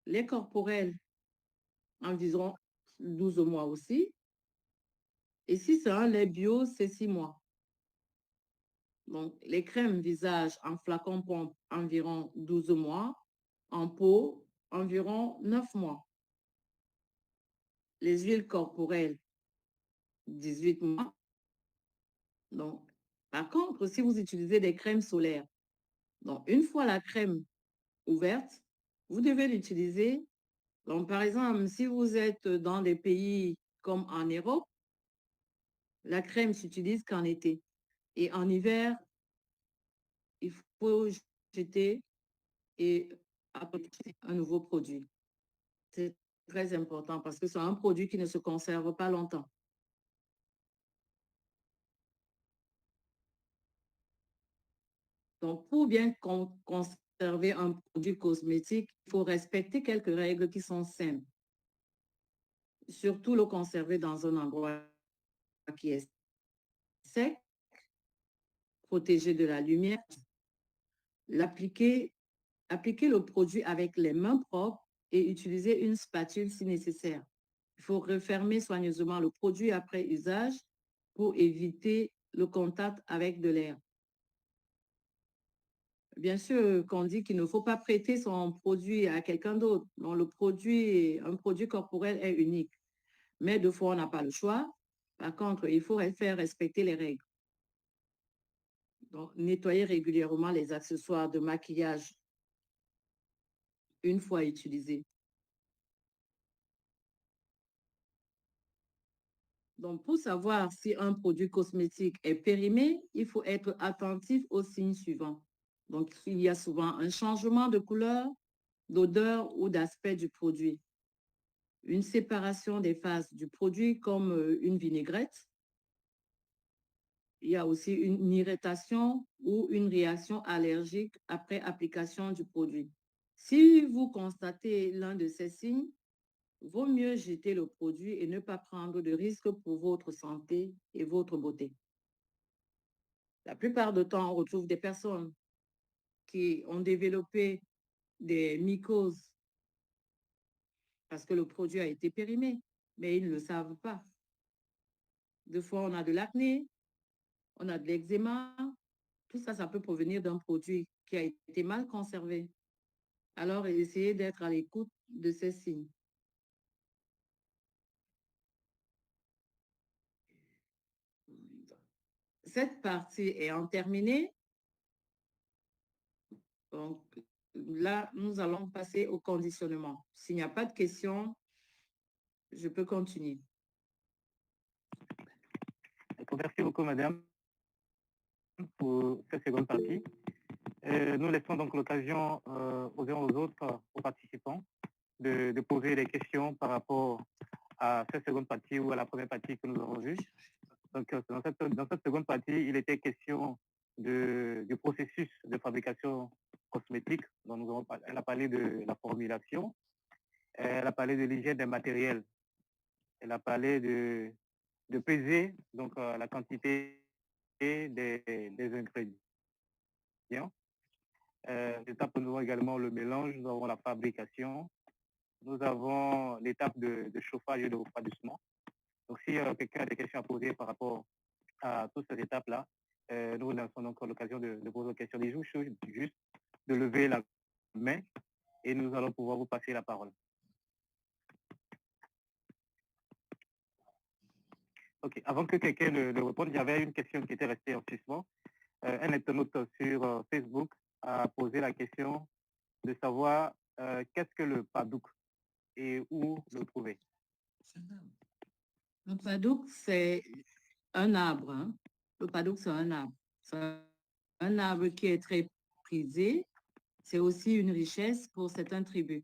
Les corporels, environ 12 mois aussi. Et si c'est un lait bio, c'est 6 mois. Donc, les crèmes visage en flacon pompe, environ 12 mois. En pot, environ 9 mois. Les huiles corporelles, 18 mois. Donc, par contre, si vous utilisez des crèmes solaires, donc une fois la crème ouverte, vous devez l'utiliser. Donc, par exemple, si vous êtes dans des pays comme en Europe, la crème s'utilise qu'en été. Et en hiver, il faut jeter et apporter un nouveau produit. C'est très important parce que c'est un produit qui ne se conserve pas longtemps. Donc, pour bien conserver un produit cosmétique, il faut respecter quelques règles qui sont simples. Surtout le conserver dans un endroit qui est sec, protégé de la lumière, appliquer le produit avec les mains propres et utiliser une spatule si nécessaire. Il faut refermer soigneusement le produit après usage pour éviter le contact avec de l'air. Bien sûr, qu'on dit qu'il ne faut pas prêter son produit à quelqu'un d'autre. Donc, un produit corporel est unique. Mais deux fois, on n'a pas le choix. Par contre, il faut faire respecter les règles. Donc, nettoyer régulièrement les accessoires de maquillage une fois utilisés. Donc, pour savoir si un produit cosmétique est périmé, il faut être attentif aux signes suivants. Donc, il y a souvent un changement de couleur, d'odeur ou d'aspect du produit. Une séparation des phases du produit comme une vinaigrette. Il y a aussi une irritation ou une réaction allergique après application du produit. Si vous constatez l'un de ces signes, vaut mieux jeter le produit et ne pas prendre de risques pour votre santé et votre beauté. La plupart du temps, on retrouve des personnes qui ont développé des mycoses parce que le produit a été périmé, mais ils ne le savent pas. Des fois, on a de l'acné, on a de l'eczéma. Tout ça, ça peut provenir d'un produit qui a été mal conservé. Alors, essayez d'être à l'écoute de ces signes. Cette partie est en terminée. Donc, là, nous allons passer au conditionnement. S'il n'y a pas de questions, je peux continuer. Merci beaucoup, madame, pour cette seconde partie. Nous laissons donc l'occasion aux uns aux autres, aux participants, de poser des questions par rapport à cette seconde partie ou à la première partie que nous avons vue. Donc, dans cette seconde partie, il était question du processus de fabrication cosmétique. Donc, elle a parlé de la formulation, elle a parlé de l'hygiène des matériels, elle a parlé de peser donc, la quantité des ingrédients. L'étape, nous avons également le mélange, nous avons la fabrication, nous avons l'étape de chauffage et de refroidissement. Donc, si quelqu'un a des questions à poser par rapport à toutes ces étapes-là, nous avons donc l'occasion de poser des questions. Les juste de lever la main et nous allons pouvoir vous passer la parole. OK. Avant que quelqu'un ne réponde, il y avait une question qui était restée en suspens. Un internaute sur Facebook a posé la question de savoir qu'est-ce que le padouk et où le trouver. Le padouk, c'est un arbre. Hein. Le padouk, c'est un arbre. C'est un arbre qui est très prisé. C'est aussi une richesse pour certaines tribus.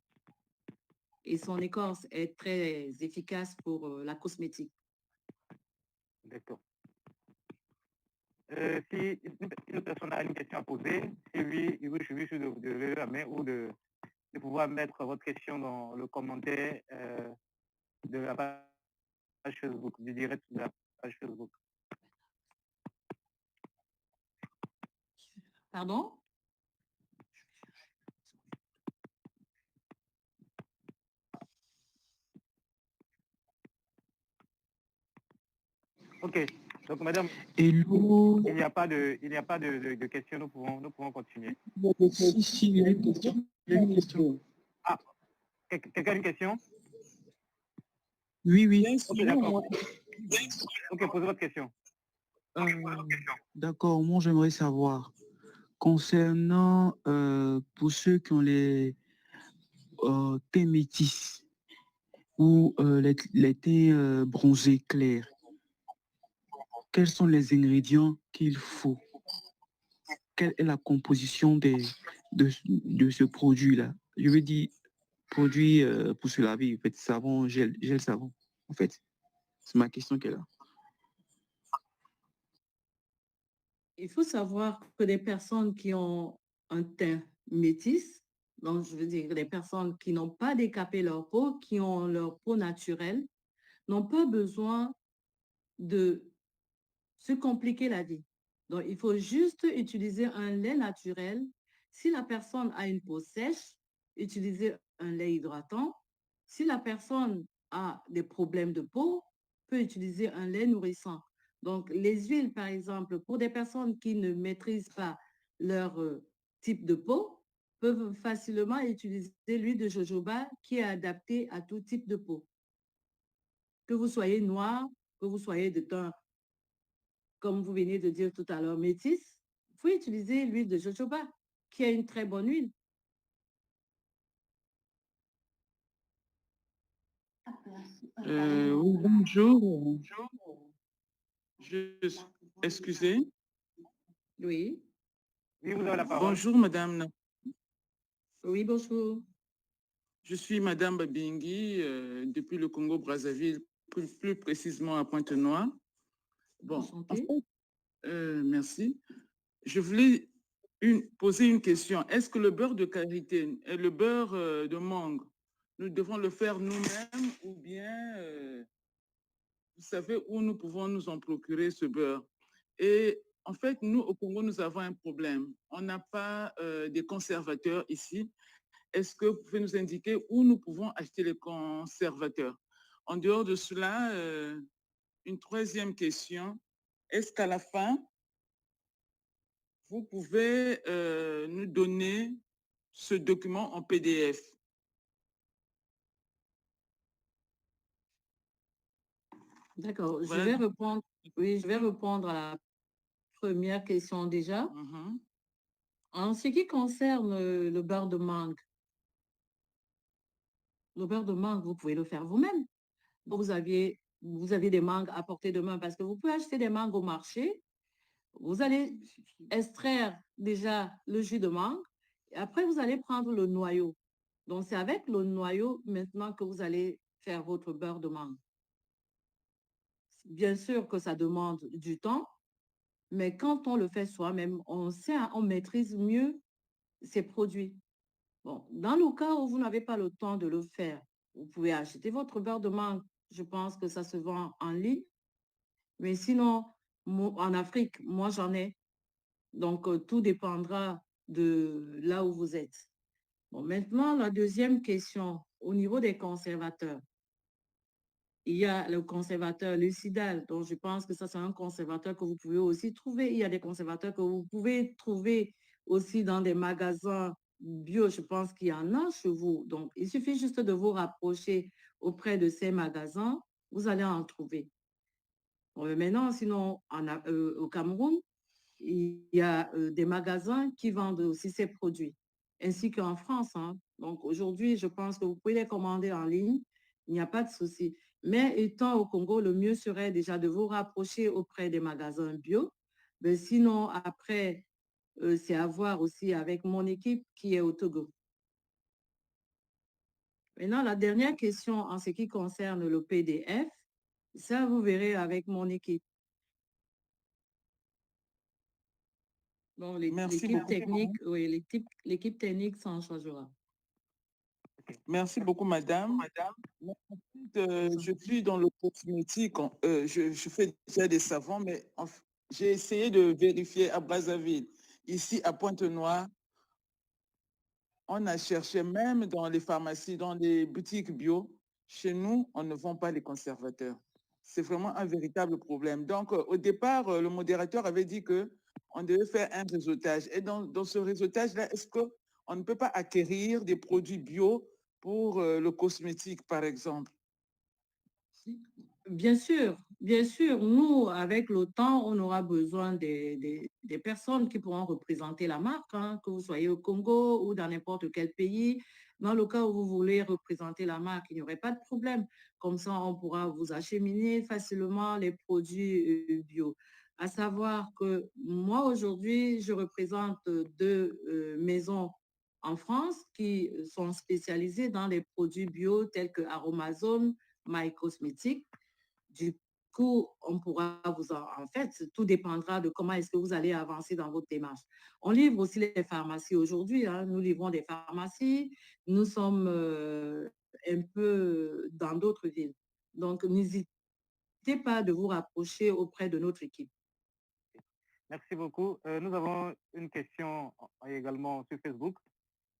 Et son écorce est très efficace pour la cosmétique. D'accord. Si une personne a une question à poser, si oui, il vous suffit de lever la main ou de de pouvoir mettre votre question dans le commentaire de la page Facebook, du direct de la page Facebook. Pardon? Ok, donc madame, Hello. il n'y a pas de questions, nous pouvons continuer. Si, il y a une question. Il y a une question. Ah, quelqu'un a une question? Oui, oui. Ok, d'accord. Ok, posez votre question. D'accord, moi j'aimerais savoir, concernant pour ceux qui ont les teints métis ou les teints bronzés clairs, quels sont les ingrédients qu'il faut? Quelle est la composition de ce produit-là? Je veux dire, produit pour se laver, en fait, savon, gel savon, en fait. C'est ma question qu'elle a. Il faut savoir que les personnes qui ont un teint métis, donc je veux dire les personnes qui n'ont pas décapé leur peau, qui ont leur peau naturelle, n'ont pas besoin de se compliquer la vie. Donc, il faut juste utiliser un lait naturel. Si la personne a une peau sèche, utiliser un lait hydratant. Si la personne a des problèmes de peau, peut utiliser un lait nourrissant. Donc, les huiles, par exemple, pour des personnes qui ne maîtrisent pas leur type de peau, peuvent facilement utiliser l'huile de jojoba qui est adaptée à tout type de peau. Que vous soyez noir, que vous soyez de teint, comme vous venez de dire tout à l'heure, métis, vous pouvez utiliser l'huile de jojoba, qui est une très bonne huile. Oui, bonjour. Excusez. Oui. Oui, vous avez la parole. Bonjour, madame. Oui, bonjour. Je suis madame Babingui, depuis le Congo-Brazzaville, plus précisément à Pointe-Noire. Bon, Enchantée. en fait, merci. Je voulais poser une question. Est-ce que le beurre de karité et le beurre de mangue, nous devons le faire nous-mêmes ou bien, vous savez où nous pouvons nous en procurer ce beurre? Et en fait, nous, au Congo, nous avons un problème. On n'a pas des conservateurs ici. Est-ce que vous pouvez nous indiquer où nous pouvons acheter les conservateurs? En dehors de cela, une troisième question. Est-ce qu'à la fin, vous pouvez nous donner ce document en PDF? D'accord, Voilà. je vais répondre. Oui, je vais répondre à la première question déjà. En ce qui concerne le beurre de mangue, vous pouvez le faire vous-même. Vous avez des mangues à portée de main parce que vous pouvez acheter des mangues au marché. Vous allez extraire déjà le jus de mangue et après vous allez prendre le noyau. Donc, c'est avec le noyau maintenant que vous allez faire votre beurre de mangue. Bien sûr que ça demande du temps, mais quand on le fait soi-même, on maîtrise mieux ces produits. Bon, dans le cas où vous n'avez pas le temps de le faire, vous pouvez acheter votre beurre de mangue. Je pense que ça se vend en ligne. Mais sinon, en Afrique, moi, j'en ai. Donc, tout dépendra de là où vous êtes. Bon, maintenant, la deuxième question, au niveau des conservateurs. Il y a le conservateur Lucidal, donc je pense que ça, c'est un conservateur que vous pouvez aussi trouver. Il y a des conservateurs que vous pouvez trouver aussi dans des magasins bio. Je pense qu'il y en a chez vous. Donc, il suffit juste de vous rapprocher auprès de ces magasins. Vous allez en trouver. Bon, maintenant, sinon, au Cameroun, il y a des magasins qui vendent aussi ces produits, ainsi qu'en France. Hein. Donc, aujourd'hui, je pense que vous pouvez les commander en ligne. Il n'y a pas de souci. Mais étant au Congo, le mieux serait déjà de vous rapprocher auprès des magasins bio. Mais sinon, après, c'est à voir aussi avec mon équipe qui est au Togo. Maintenant, la dernière question en ce qui concerne le PDF, ça, vous verrez avec mon équipe. Bon, l'équipe technique, oui, l'équipe technique s'en chargera. Merci beaucoup, madame. Moi, je suis dans le cosmétique. Je fais déjà des savons, mais j'ai essayé de vérifier à Brazzaville. Ici, à Pointe-Noire, on a cherché même dans les pharmacies, dans les boutiques bio. Chez nous, on ne vend pas les conservateurs. C'est vraiment un véritable problème. Donc, au départ, le modérateur avait dit qu'on devait faire un réseautage. Et dans ce réseautage-là, est-ce qu'on ne peut pas acquérir des produits bio pour le cosmétique, par exemple? Bien sûr, bien sûr. Nous, avec le temps, on aura besoin des personnes qui pourront représenter la marque, hein, que vous soyez au Congo ou dans n'importe quel pays. Dans le cas où vous voulez représenter la marque, il n'y aurait pas de problème. Comme ça, on pourra vous acheminer facilement les produits bio. À savoir que moi, aujourd'hui, je représente deux maisons en France qui sont spécialisées dans les produits bio tels que Aromazone, My Cosmetics. Du coup, on pourra en fait, tout dépendra de comment est-ce que vous allez avancer dans votre démarche. On livre aussi les pharmacies aujourd'hui, hein. Nous livrons des pharmacies. Nous sommes un peu dans d'autres villes. Donc, n'hésitez pas de vous rapprocher auprès de notre équipe. Merci beaucoup. Nous avons une question également sur Facebook.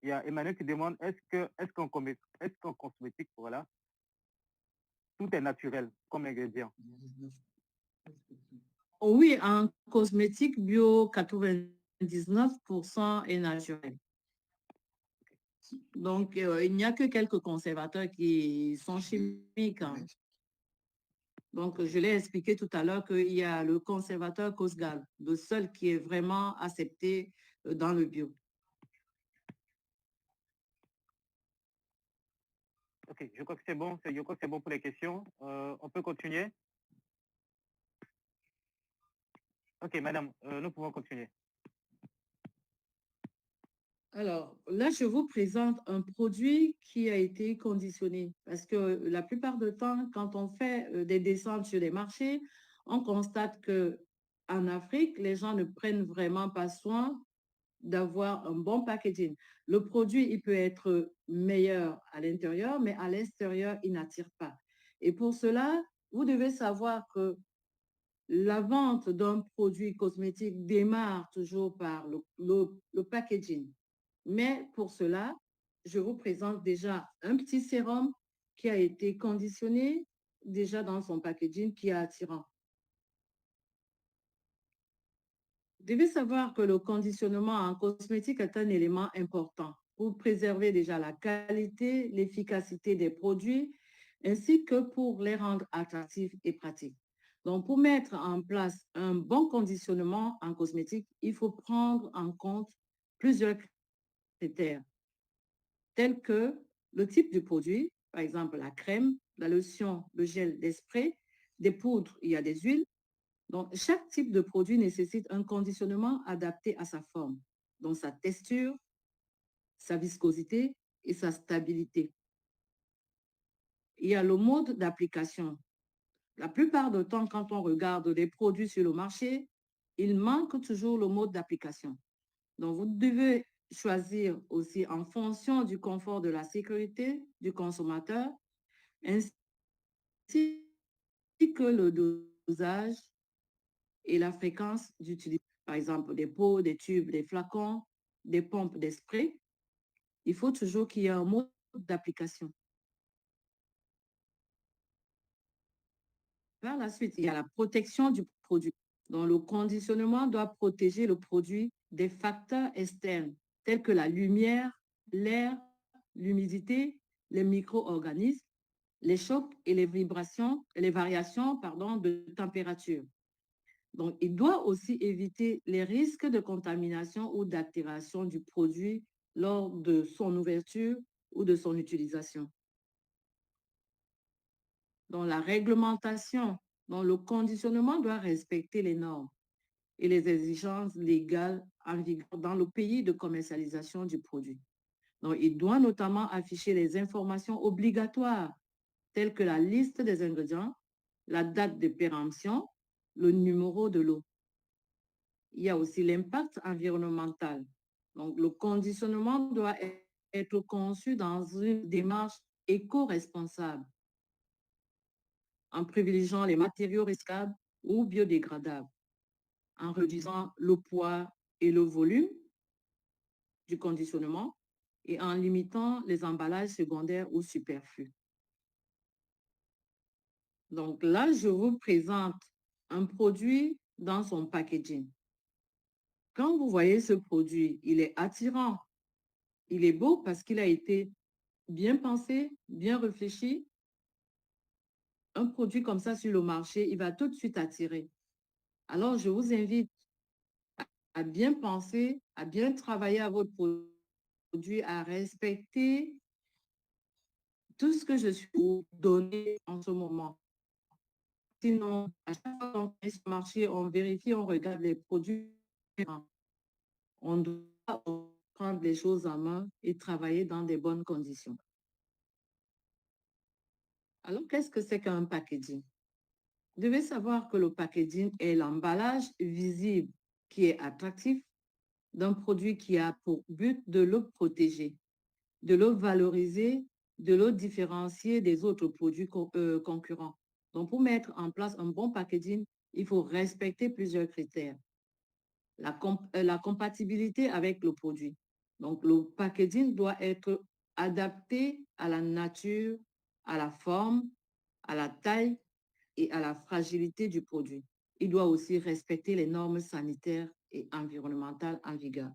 Il y a Emmanuel qui demande est-ce qu'en cosmétique, voilà, tout est naturel comme ingrédient? Oui, en cosmétique bio, 99% est naturel. Donc, il n'y a que quelques conservateurs qui sont chimiques, hein. Donc, je l'ai expliqué tout à l'heure qu'il y a le conservateur Cosgal, le seul qui est vraiment accepté dans le bio. Ok, je crois que c'est bon. Je crois que c'est bon pour les questions. On peut continuer? Ok, madame, nous pouvons continuer. Alors, là, je vous présente un produit qui a été conditionné parce que la plupart du temps, quand on fait des descentes sur les marchés, on constate qu'en Afrique, les gens ne prennent vraiment pas soin d'avoir un bon packaging. Le produit, il peut être meilleur à l'intérieur, mais à l'extérieur, il n'attire pas. Et pour cela, vous devez savoir que la vente d'un produit cosmétique démarre toujours par le packaging. Mais pour cela, je vous présente déjà un petit sérum qui a été conditionné déjà dans son packaging qui est attirant. Vous devez savoir que le conditionnement en cosmétique est un élément important pour préserver déjà la qualité, l'efficacité des produits, ainsi que pour les rendre attractifs et pratiques. Donc, pour mettre en place un bon conditionnement en cosmétique, il faut prendre en compte plusieurs critères, tels que le type de produit, par exemple la crème, la lotion, le gel, des sprays, des poudres, il y a des huiles. Donc, chaque type de produit nécessite un conditionnement adapté à sa forme, donc sa texture, sa viscosité et sa stabilité. Il y a le mode d'application. La plupart du temps, quand on regarde les produits sur le marché, il manque toujours le mode d'application. Donc, vous devez choisir aussi en fonction du confort de la sécurité du consommateur, ainsi que le dosage et la fréquence d'utilisation. Par exemple, des pots, des tubes, des flacons, des pompes, des sprays. Il faut toujours qu'il y ait un mode d'application. Par la suite, il y a la protection du produit. Donc, le conditionnement doit protéger le produit des facteurs externes tels que la lumière, l'air, l'humidité, les micro-organismes, les chocs et les vibrations, les variations, de température. Donc, il doit aussi éviter les risques de contamination ou d'altération du produit lors de son ouverture ou de son utilisation. Donc, la réglementation, donc le conditionnement doit respecter les normes et les exigences légales en vigueur dans le pays de commercialisation du produit. Donc, il doit notamment afficher les informations obligatoires telles que la liste des ingrédients, la date de péremption, le numéro de l'eau. Il y a aussi l'impact environnemental. Donc, le conditionnement doit être conçu dans une démarche éco-responsable, en privilégiant les matériaux recyclables ou biodégradables, en réduisant le poids et le volume du conditionnement et en limitant les emballages secondaires ou superflus. Donc là, je vous présente un produit dans son packaging. Quand vous voyez ce produit, il est attirant, il est beau parce qu'il a été bien pensé, bien réfléchi. Un produit comme ça sur le marché, il va tout de suite attirer. Alors, je vous invite à bien penser, à bien travailler à votre produit, à respecter tout ce que je suis vous donner en ce moment. Sinon, à chaque fois qu'on est sur le marché, on vérifie, on regarde les produits. On doit prendre les choses en main et travailler dans des bonnes conditions. Alors, qu'est-ce que c'est qu'un packaging? Vous devez savoir que le packaging est l'emballage visible qui est attractif d'un produit qui a pour but de le protéger, de le valoriser, de le différencier des autres produits concurrents. Donc, pour mettre en place un bon packaging, il faut respecter plusieurs critères. La compatibilité avec le produit. Donc, le packaging doit être adapté à la nature, à la forme, à la taille et à la fragilité du produit. Il doit aussi respecter les normes sanitaires et environnementales en vigueur.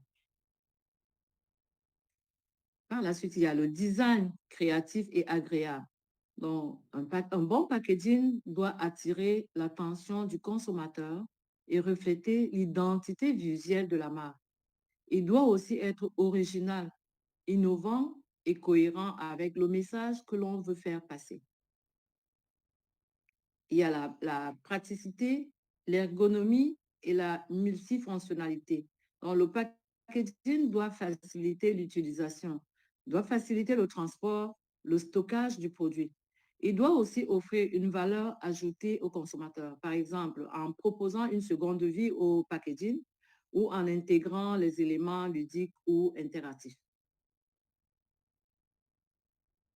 Par la suite, il y a le design créatif et agréable. Donc, un bon packaging doit attirer l'attention du consommateur et refléter l'identité visuelle de la marque. Il doit aussi être original, innovant et cohérent avec le message que l'on veut faire passer. Il y a la praticité, l'ergonomie et la multifonctionnalité. Donc, le packaging doit faciliter l'utilisation, doit faciliter le transport, le stockage du produit. Il doit aussi offrir une valeur ajoutée aux consommateurs, par exemple en proposant une seconde vie au packaging ou en intégrant les éléments ludiques ou interactifs.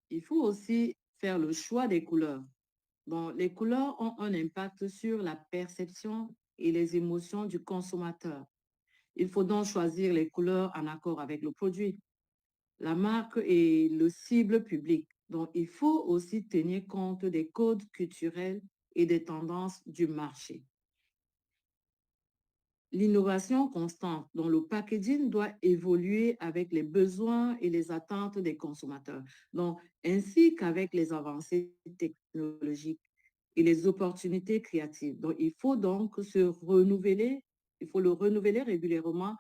Il faut aussi faire le choix des couleurs. Bon, les couleurs ont un impact sur la perception et les émotions du consommateur. Il faut donc choisir les couleurs en accord avec le produit, la marque et le cible public. Donc, il faut aussi tenir compte des codes culturels et des tendances du marché. L'innovation constante, dont le packaging doit évoluer avec les besoins et les attentes des consommateurs, donc, ainsi qu'avec les avancées technologiques et les opportunités créatives. Donc, il faut donc se renouveler, il faut le renouveler régulièrement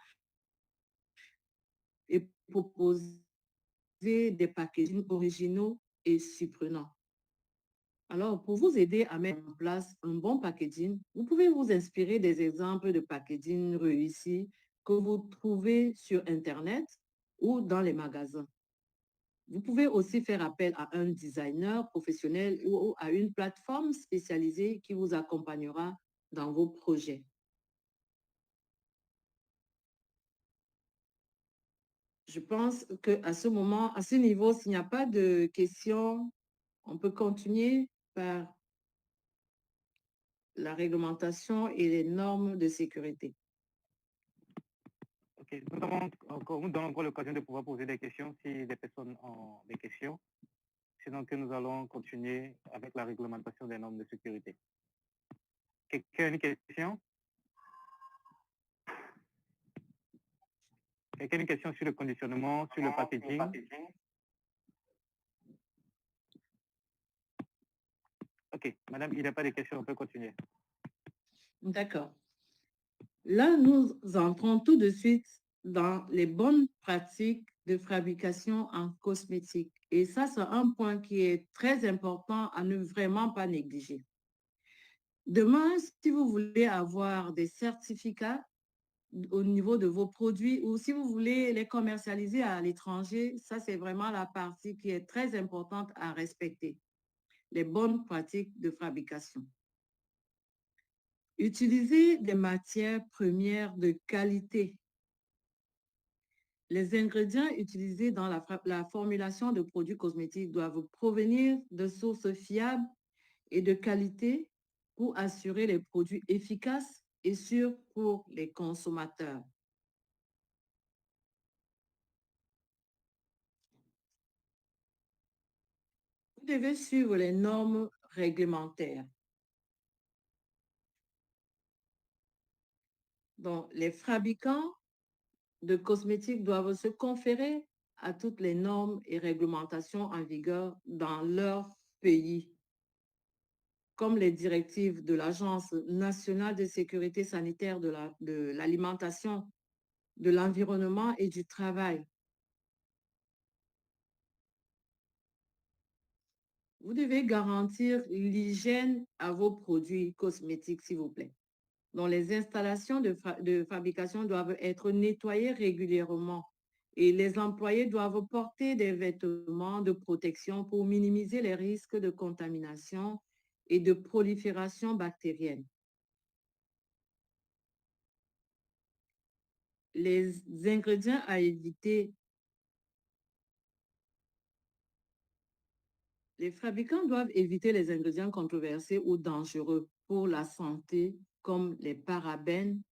et proposer des packagings originaux et surprenants. Alors, pour vous aider à mettre en place un bon packaging, vous pouvez vous inspirer des exemples de packaging réussis que vous trouvez sur Internet ou dans les magasins. Vous pouvez aussi faire appel à un designer professionnel ou à une plateforme spécialisée qui vous accompagnera dans vos projets. Je pense qu'à ce moment, à ce niveau, s'il n'y a pas de questions, on peut continuer par la réglementation et les normes de sécurité. Ok, nous donnons encore l'occasion de pouvoir poser des questions si des personnes ont des questions. Sinon que nous allons continuer avec la réglementation des normes de sécurité. Quelqu'un a une question? Quelqu'un a une question sur le conditionnement, sur le packaging? Ok, madame, il n'y a pas de questions, on peut continuer. D'accord. Là, nous entrons tout de suite dans les bonnes pratiques de fabrication en cosmétique. Et ça, c'est un point qui est très important à ne vraiment pas négliger. Demain, si vous voulez avoir des certificats au niveau de vos produits ou si vous voulez les commercialiser à l'étranger, ça, c'est vraiment la partie qui est très importante à respecter. Les bonnes pratiques de fabrication. Utiliser des matières premières de qualité. Les ingrédients utilisés dans la formulation de produits cosmétiques doivent provenir de sources fiables et de qualité pour assurer les produits efficaces et sûrs pour les consommateurs. Vous devez suivre les normes réglementaires. Donc, les fabricants de cosmétiques doivent se conférer à toutes les normes et réglementations en vigueur dans leur pays, comme les directives de l'Agence nationale de sécurité sanitaire de l'alimentation, de l'environnement et du travail. Vous devez garantir l'hygiène à vos produits cosmétiques, s'il vous plaît. Donc, les installations de fabrication doivent être nettoyées régulièrement et les employés doivent porter des vêtements de protection pour minimiser les risques de contamination et de prolifération bactérienne. Les ingrédients à éviter. Les fabricants doivent éviter les ingrédients controversés ou dangereux pour la santé, comme les parabènes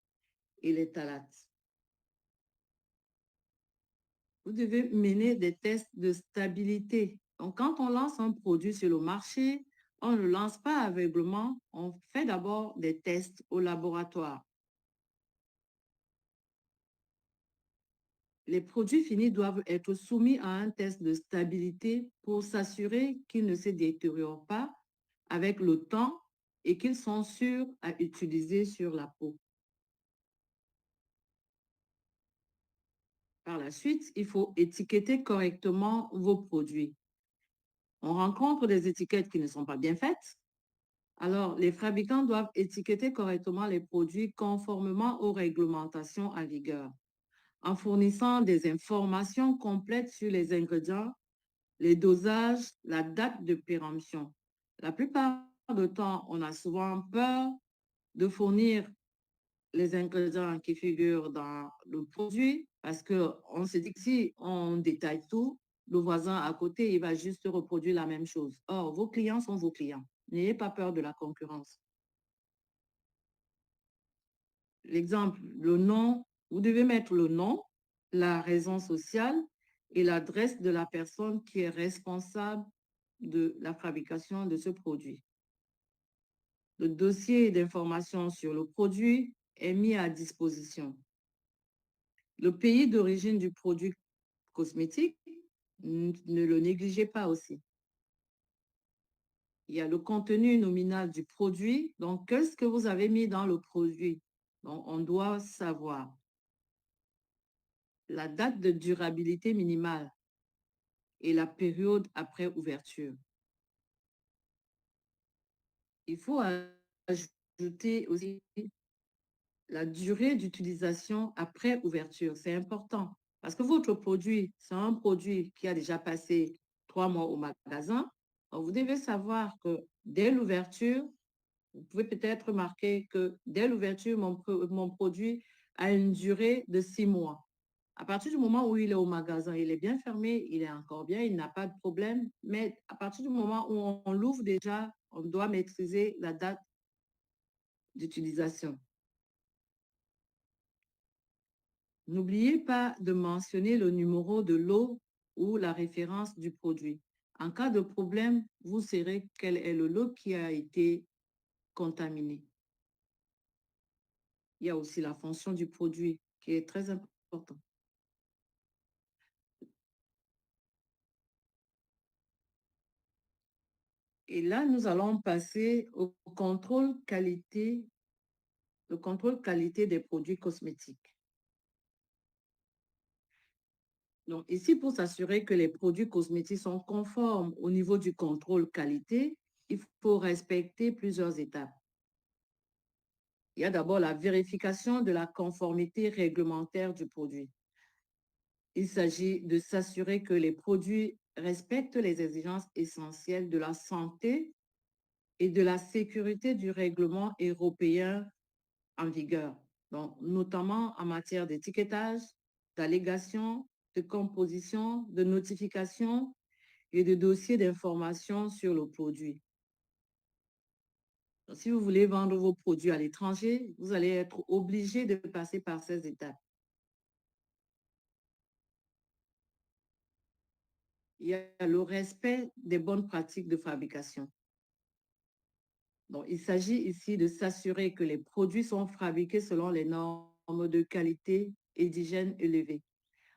et les phthalates. Vous devez mener des tests de stabilité. Donc, quand on lance un produit sur le marché, on ne le lance pas aveuglément, on fait d'abord des tests au laboratoire. Les produits finis doivent être soumis à un test de stabilité pour s'assurer qu'ils ne se détériorent pas avec le temps et qu'ils sont sûrs à utiliser sur la peau. Par la suite, il faut étiqueter correctement vos produits. On rencontre des étiquettes qui ne sont pas bien faites. Alors, les fabricants doivent étiqueter correctement les produits conformément aux réglementations en vigueur, en fournissant des informations complètes sur les ingrédients, les dosages, la date de péremption. La plupart du temps, on a souvent peur de fournir les ingrédients qui figurent dans le produit parce qu'on se dit que si on détaille tout, le voisin à côté, il va juste reproduire la même chose. Or, vos clients sont vos clients. N'ayez pas peur de la concurrence. L'exemple, le nom, vous devez mettre le nom, la raison sociale et l'adresse de la personne qui est responsable de la fabrication de ce produit. Le dossier d'information sur le produit est mis à disposition. Le pays d'origine du produit cosmétique, ne le négligez pas aussi. Il y a le contenu nominal du produit. Donc, qu'est-ce que vous avez mis dans le produit? Donc, on doit savoir la date de durabilité minimale et la période après ouverture. Il faut ajouter aussi la durée d'utilisation après ouverture. C'est important parce que votre produit, c'est un produit qui a déjà passé 3 mois au magasin. Donc, vous devez savoir que dès l'ouverture, vous pouvez peut-être remarquer que dès l'ouverture, mon produit a une durée de 6 mois. À partir du moment où il est au magasin, il est bien fermé, il est encore bien, il n'a pas de problème. Mais à partir du moment où on l'ouvre déjà, on doit maîtriser la date d'utilisation. N'oubliez pas de mentionner le numéro de lot ou la référence du produit. En cas de problème, vous saurez quel est le lot qui a été contaminé. Il y a aussi la fonction du produit qui est très importante. Et là, nous allons passer au contrôle qualité, le contrôle qualité des produits cosmétiques. Donc, ici, pour s'assurer que les produits cosmétiques sont conformes au niveau du contrôle qualité, il faut respecter plusieurs étapes. Il y a d'abord la vérification de la conformité réglementaire du produit. Il s'agit de s'assurer que les produits respectent les exigences essentielles de la santé et de la sécurité du règlement européen en vigueur, donc notamment en matière d'étiquetage, d'allégation, de composition, de notification et de dossiers d'information sur le produit. Donc, si vous voulez vendre vos produits à l'étranger, vous allez être obligé de passer par ces étapes. Il y a le respect des bonnes pratiques de fabrication. Donc, il s'agit ici de s'assurer que les produits sont fabriqués selon les normes de qualité et d'hygiène élevées,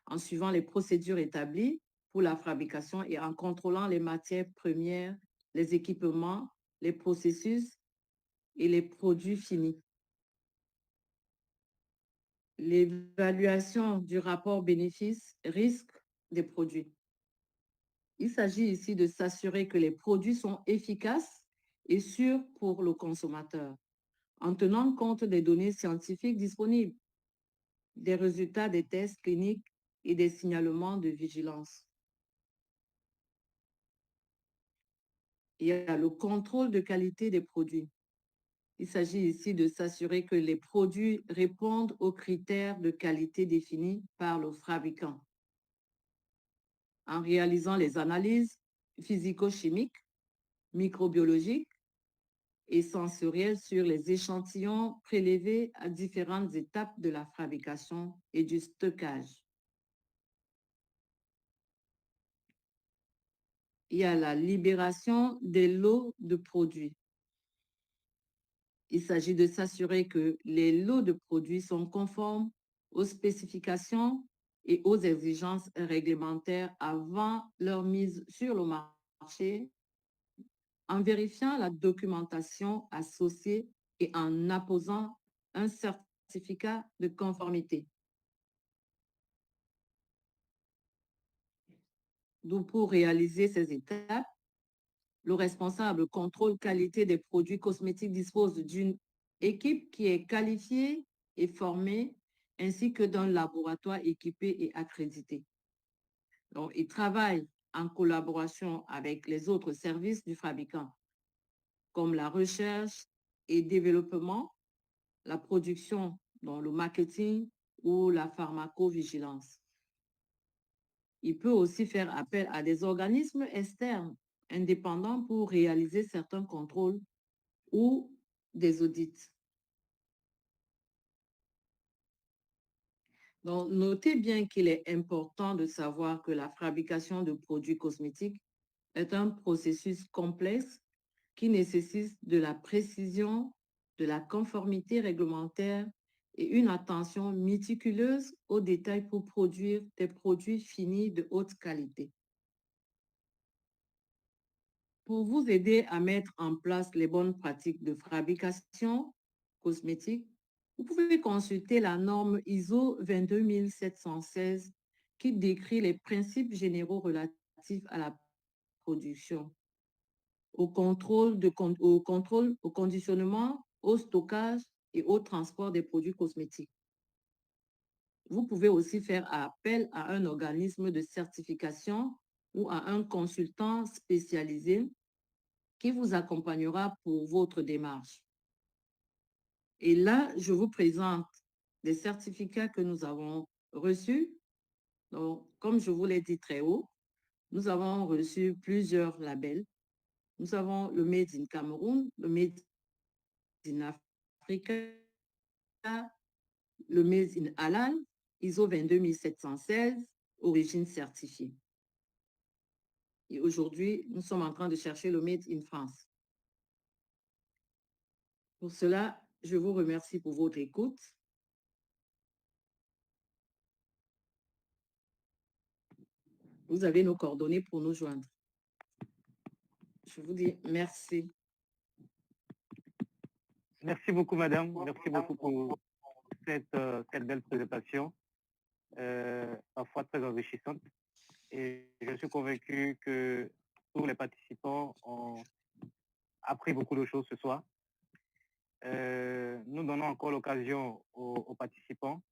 en suivant les procédures établies pour la fabrication et en contrôlant les matières premières, les équipements, les processus et les produits finis. L'évaluation du rapport bénéfice-risque des produits. Il s'agit ici de s'assurer que les produits sont efficaces et sûrs pour le consommateur, en tenant compte des données scientifiques disponibles, des résultats des tests cliniques et des signalements de vigilance. Il y a le contrôle de qualité des produits. Il s'agit ici de s'assurer que les produits répondent aux critères de qualité définis par le fabricant, en réalisant les analyses physico-chimiques, microbiologiques et sensorielles sur les échantillons prélevés à différentes étapes de la fabrication et du stockage. Il y a la libération des lots de produits. Il s'agit de s'assurer que les lots de produits sont conformes aux spécifications et aux exigences réglementaires avant leur mise sur le marché, en vérifiant la documentation associée et en apposant un certificat de conformité. Donc, pour réaliser ces étapes, le responsable contrôle qualité des produits cosmétiques dispose d'une équipe qui est qualifiée et formée, ainsi que d'un laboratoire équipé et accrédité. Donc, il travaille en collaboration avec les autres services du fabricant, comme la recherche et développement, la production, donc le marketing ou la pharmacovigilance. Il peut aussi faire appel à des organismes externes indépendants pour réaliser certains contrôles ou des audits. Donc, notez bien qu'il est important de savoir que la fabrication de produits cosmétiques est un processus complexe qui nécessite de la précision, de la conformité réglementaire et une attention méticuleuse aux détails pour produire des produits finis de haute qualité. Pour vous aider à mettre en place les bonnes pratiques de fabrication cosmétique, vous pouvez consulter la norme ISO 22716 qui décrit les principes généraux relatifs à la production, au conditionnement, au stockage et au transport des produits cosmétiques. Vous pouvez aussi faire appel à un organisme de certification ou à un consultant spécialisé qui vous accompagnera pour votre démarche. Et là, je vous présente des certificats que nous avons reçus. Donc, comme je vous l'ai dit très haut, nous avons reçu plusieurs labels. Nous avons le Made in Cameroun, le Made in Africa, le Made in Halal, ISO 22716, origine certifiée. Et aujourd'hui, nous sommes en train de chercher le Made in France. Pour cela, je vous remercie pour votre écoute. Vous avez nos coordonnées pour nous joindre. Je vous dis merci. Merci beaucoup, madame. Merci beaucoup pour cette belle présentation, parfois très enrichissante. Et je suis convaincu que tous les participants ont appris beaucoup de choses ce soir. Nous donnons encore l'occasion aux participants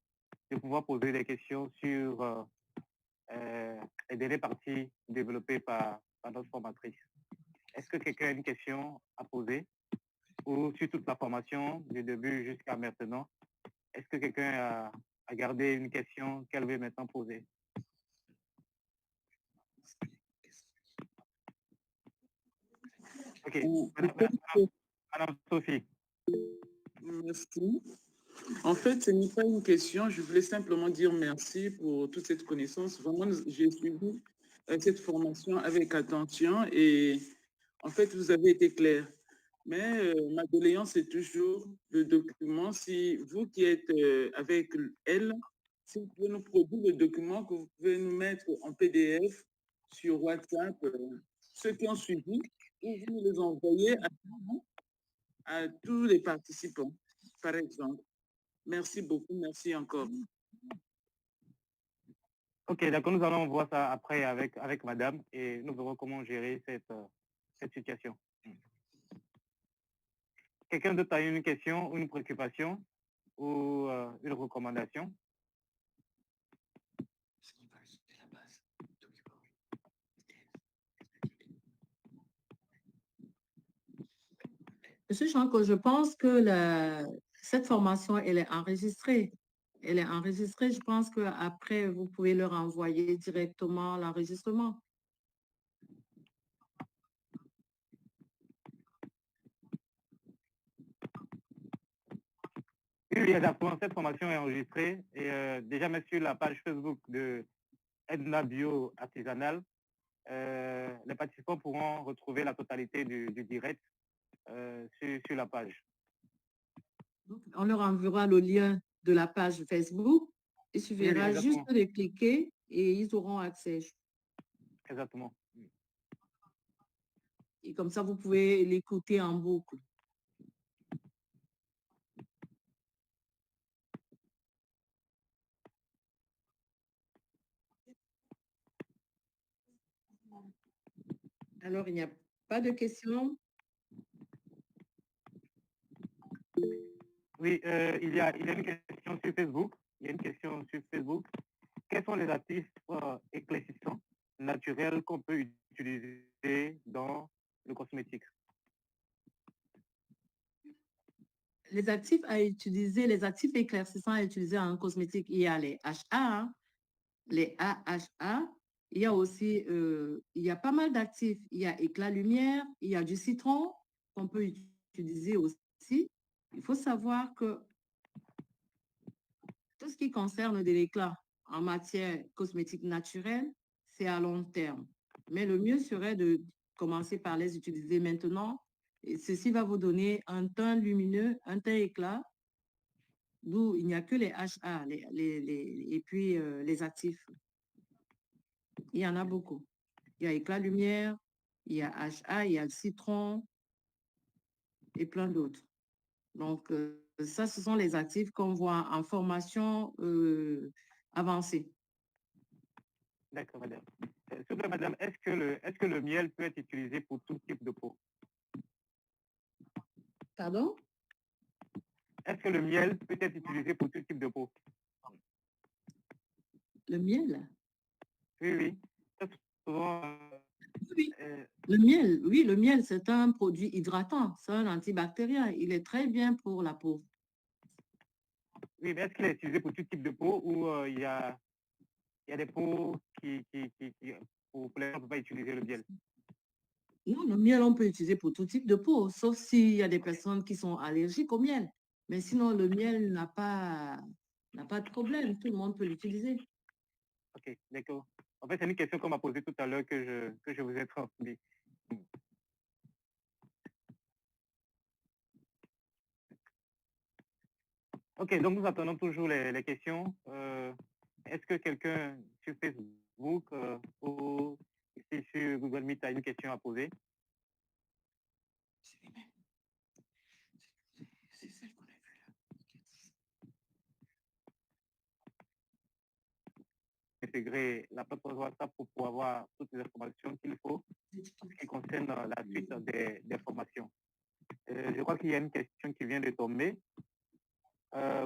de pouvoir poser des questions sur les dernières parties développées par notre formatrice. Est-ce que quelqu'un a une question à poser ou sur toute la formation du début jusqu'à maintenant? Est-ce que quelqu'un à garder une question qu'elle veut maintenant poser. Ok, Madame Sophie. Merci. En fait, ce n'est pas une question, je voulais simplement dire merci pour toute cette connaissance. Vraiment, j'ai suivi cette formation avec attention et en fait, vous avez été clair. Mais ma doléance est toujours le document. Si vous qui êtes avec elle, si vous pouvez nous produire le document que vous pouvez nous mettre en PDF sur WhatsApp, ceux qui ont suivi, ou vous nous les envoyez à tous les participants, par exemple. Merci beaucoup, merci encore. Ok, d'accord, nous allons voir ça après avec madame et nous verrons comment gérer cette situation. Quelqu'un d'autre a une question, une préoccupation ou une recommandation? Monsieur Chanko, je pense que cette formation, elle est enregistrée. Elle est enregistrée. Je pense qu'après, vous pouvez leur envoyer directement l'enregistrement. Oui, exactement. Cette formation est enregistrée et déjà mis sur la page Facebook de Edna Bio Artisanal. Les participants pourront retrouver la totalité du direct sur la page. Donc, on leur enverra le lien de la page Facebook. Il suffira juste de cliquer et ils auront accès. Exactement. Et comme ça, vous pouvez l'écouter en boucle. Alors, il n'y a pas de questions? Oui, il y a une question sur Facebook. Il y a une question sur Facebook. Quels sont les actifs éclaircissants naturels qu'on peut utiliser dans le cosmétique? Les actifs à utiliser, les actifs éclaircissants à utiliser en cosmétique, il y a les HA, les AHA. Il y a aussi, il y a pas mal d'actifs. Il y a éclat lumière, il y a du citron qu'on peut utiliser aussi. Il faut savoir que tout ce qui concerne de l'éclat en matière cosmétique naturelle, c'est à long terme. Mais le mieux serait de commencer par les utiliser maintenant. Et ceci va vous donner un teint lumineux, un teint éclat, d'où il n'y a que les HA et puis les actifs. Il y en a beaucoup. Il y a éclat lumière, il y a HA, il y a le citron et plein d'autres. Donc, ça, ce sont les actifs qu'on voit en formation avancée. D'accord, madame. S'il vous plaît, madame, est-ce que le miel peut être utilisé pour tout type de peau? Pardon? Est-ce que le miel peut être utilisé pour tout type de peau? Le miel? Oui, oui. Souvent, oui. Le miel, c'est un produit hydratant, c'est un antibactérien. Il est très bien pour la peau. Oui, mais est-ce qu'il est utilisé pour tout type de peau ou il y a des peaux pour lesquelles on ne peut pas utiliser le miel? Non, le miel, on peut utiliser pour tout type de peau, sauf s'il y a des personnes qui sont allergiques au miel. Mais sinon, le miel n'a pas de problème. Tout le monde peut l'utiliser. Ok, d'accord. En fait, c'est une question qu'on m'a posée tout à l'heure que je vous ai transmise. Ok, donc nous attendons toujours les questions. Est-ce que quelqu'un sur Facebook ou ici sur Google Meet a une question à poser? C'est celle qu'on a vue là. Intégrer la plateforme WhatsApp pour pouvoir avoir toutes les informations qu'il faut qui concernent la suite des formations. Je crois qu'il y a une question qui vient de tomber.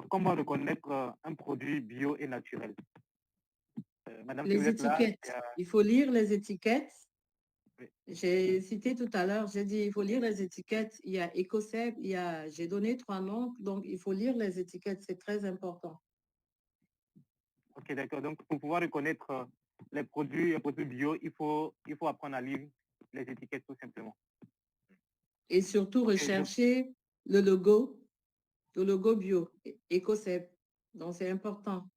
Comment reconnaître un produit bio et naturel? Madame, les étiquettes. Là, il faut lire les étiquettes. Oui. J'ai cité tout à l'heure, j'ai dit il faut lire les étiquettes. Il y a Ecoseb, j'ai donné 3 noms, donc il faut lire les étiquettes, c'est très important. Ok, d'accord. Donc, pour pouvoir reconnaître les produits bio, il faut apprendre à lire les étiquettes tout simplement. Et surtout rechercher le logo bio, EcoCep. Donc, c'est important.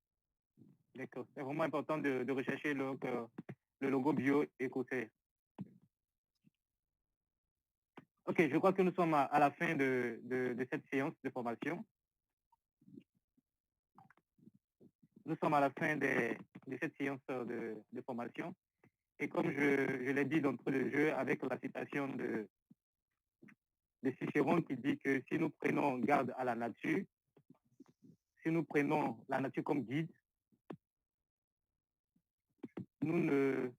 D'accord. C'est vraiment important de rechercher le logo bio EcoCep. Ok, je crois que nous sommes à la fin de cette séance de formation. Nous sommes à la fin de cette séance de formation. Et comme je l'ai dit d'entrée de jeu, avec la citation de Cicéron qui dit que si nous prenons garde à la nature, si nous prenons la nature comme guide, nous ne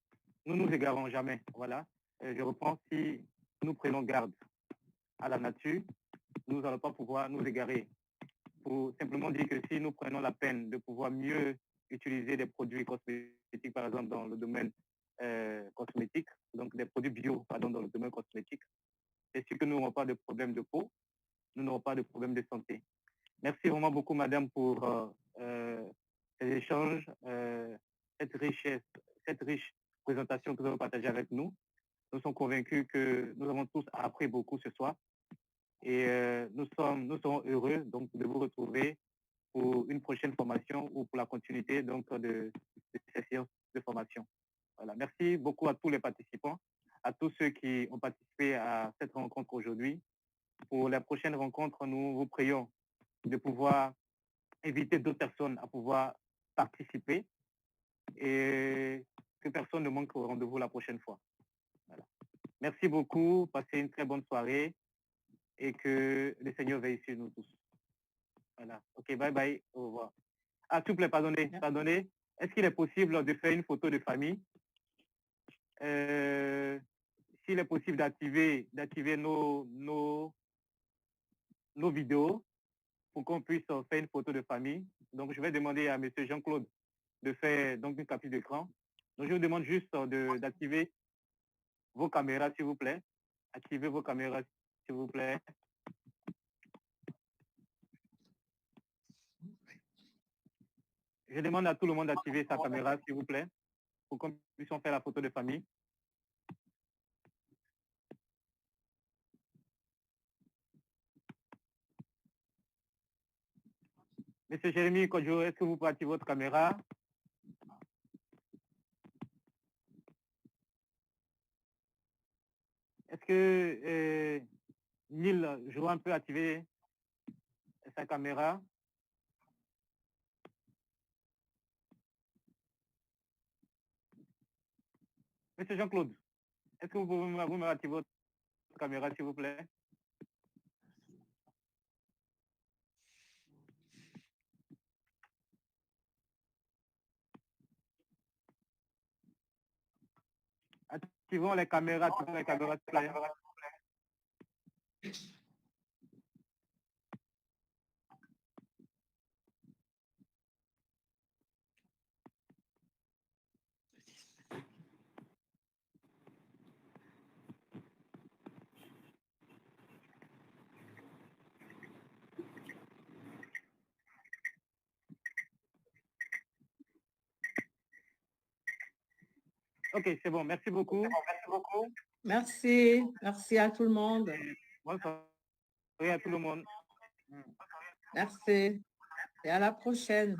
nous égarons jamais. Voilà. Je reprends, si nous prenons garde à la nature, nous n'allons pas pouvoir nous égarer. Pour simplement dire que si nous prenons la peine de pouvoir mieux utiliser des produits cosmétiques, par exemple dans le domaine cosmétique, donc des produits bio, pardon, dans le domaine cosmétique, c'est sûr que nous n'aurons pas de problème de peau, nous n'aurons pas de problème de santé. Merci vraiment beaucoup, madame, pour ces échanges, cette riche présentation que vous avez partagée avec nous. Nous sommes convaincus que nous avons tous appris beaucoup ce soir et nous serons heureux donc, de vous retrouver pour une prochaine formation ou pour la continuité donc, de ces séances de formation. Voilà. Merci beaucoup à tous les participants, à tous ceux qui ont participé à cette rencontre aujourd'hui. Pour la prochaine rencontre, nous vous prions de pouvoir inviter d'autres personnes à pouvoir participer et que personne ne manque au rendez-vous la prochaine fois. Voilà. Merci beaucoup, passez une très bonne soirée et que le Seigneur veille sur nous tous. Voilà. Ok, bye bye, au revoir. Ah, s'il vous plaît, pardonnez. Est-ce qu'il est possible de faire une photo de famille? S'il est possible d'activer nos vidéos pour qu'on puisse faire une photo de famille. Donc, je vais demander à M. Jean-Claude de faire donc une capture d'écran. Donc, je vous demande juste d'activer vos caméras, s'il vous plaît. Activez vos caméras, s'il vous plaît. Je demande à tout le monde d'activer sa caméra, s'il vous plaît, pour qu'on puisse faire la photo de famille. Monsieur Jérémy Kodjo, est-ce que vous pouvez activer votre caméra? Est-ce que Neil Jouan peut activer sa caméra? Monsieur Jean-Claude, est-ce que vous pouvez me activer votre caméra, s'il vous plaît? Activons les caméras, s'il vous plaît. Ok, c'est bon. Merci beaucoup. Merci. Merci à tout le monde. Bonne soirée à tout le monde. Merci. Et à la prochaine.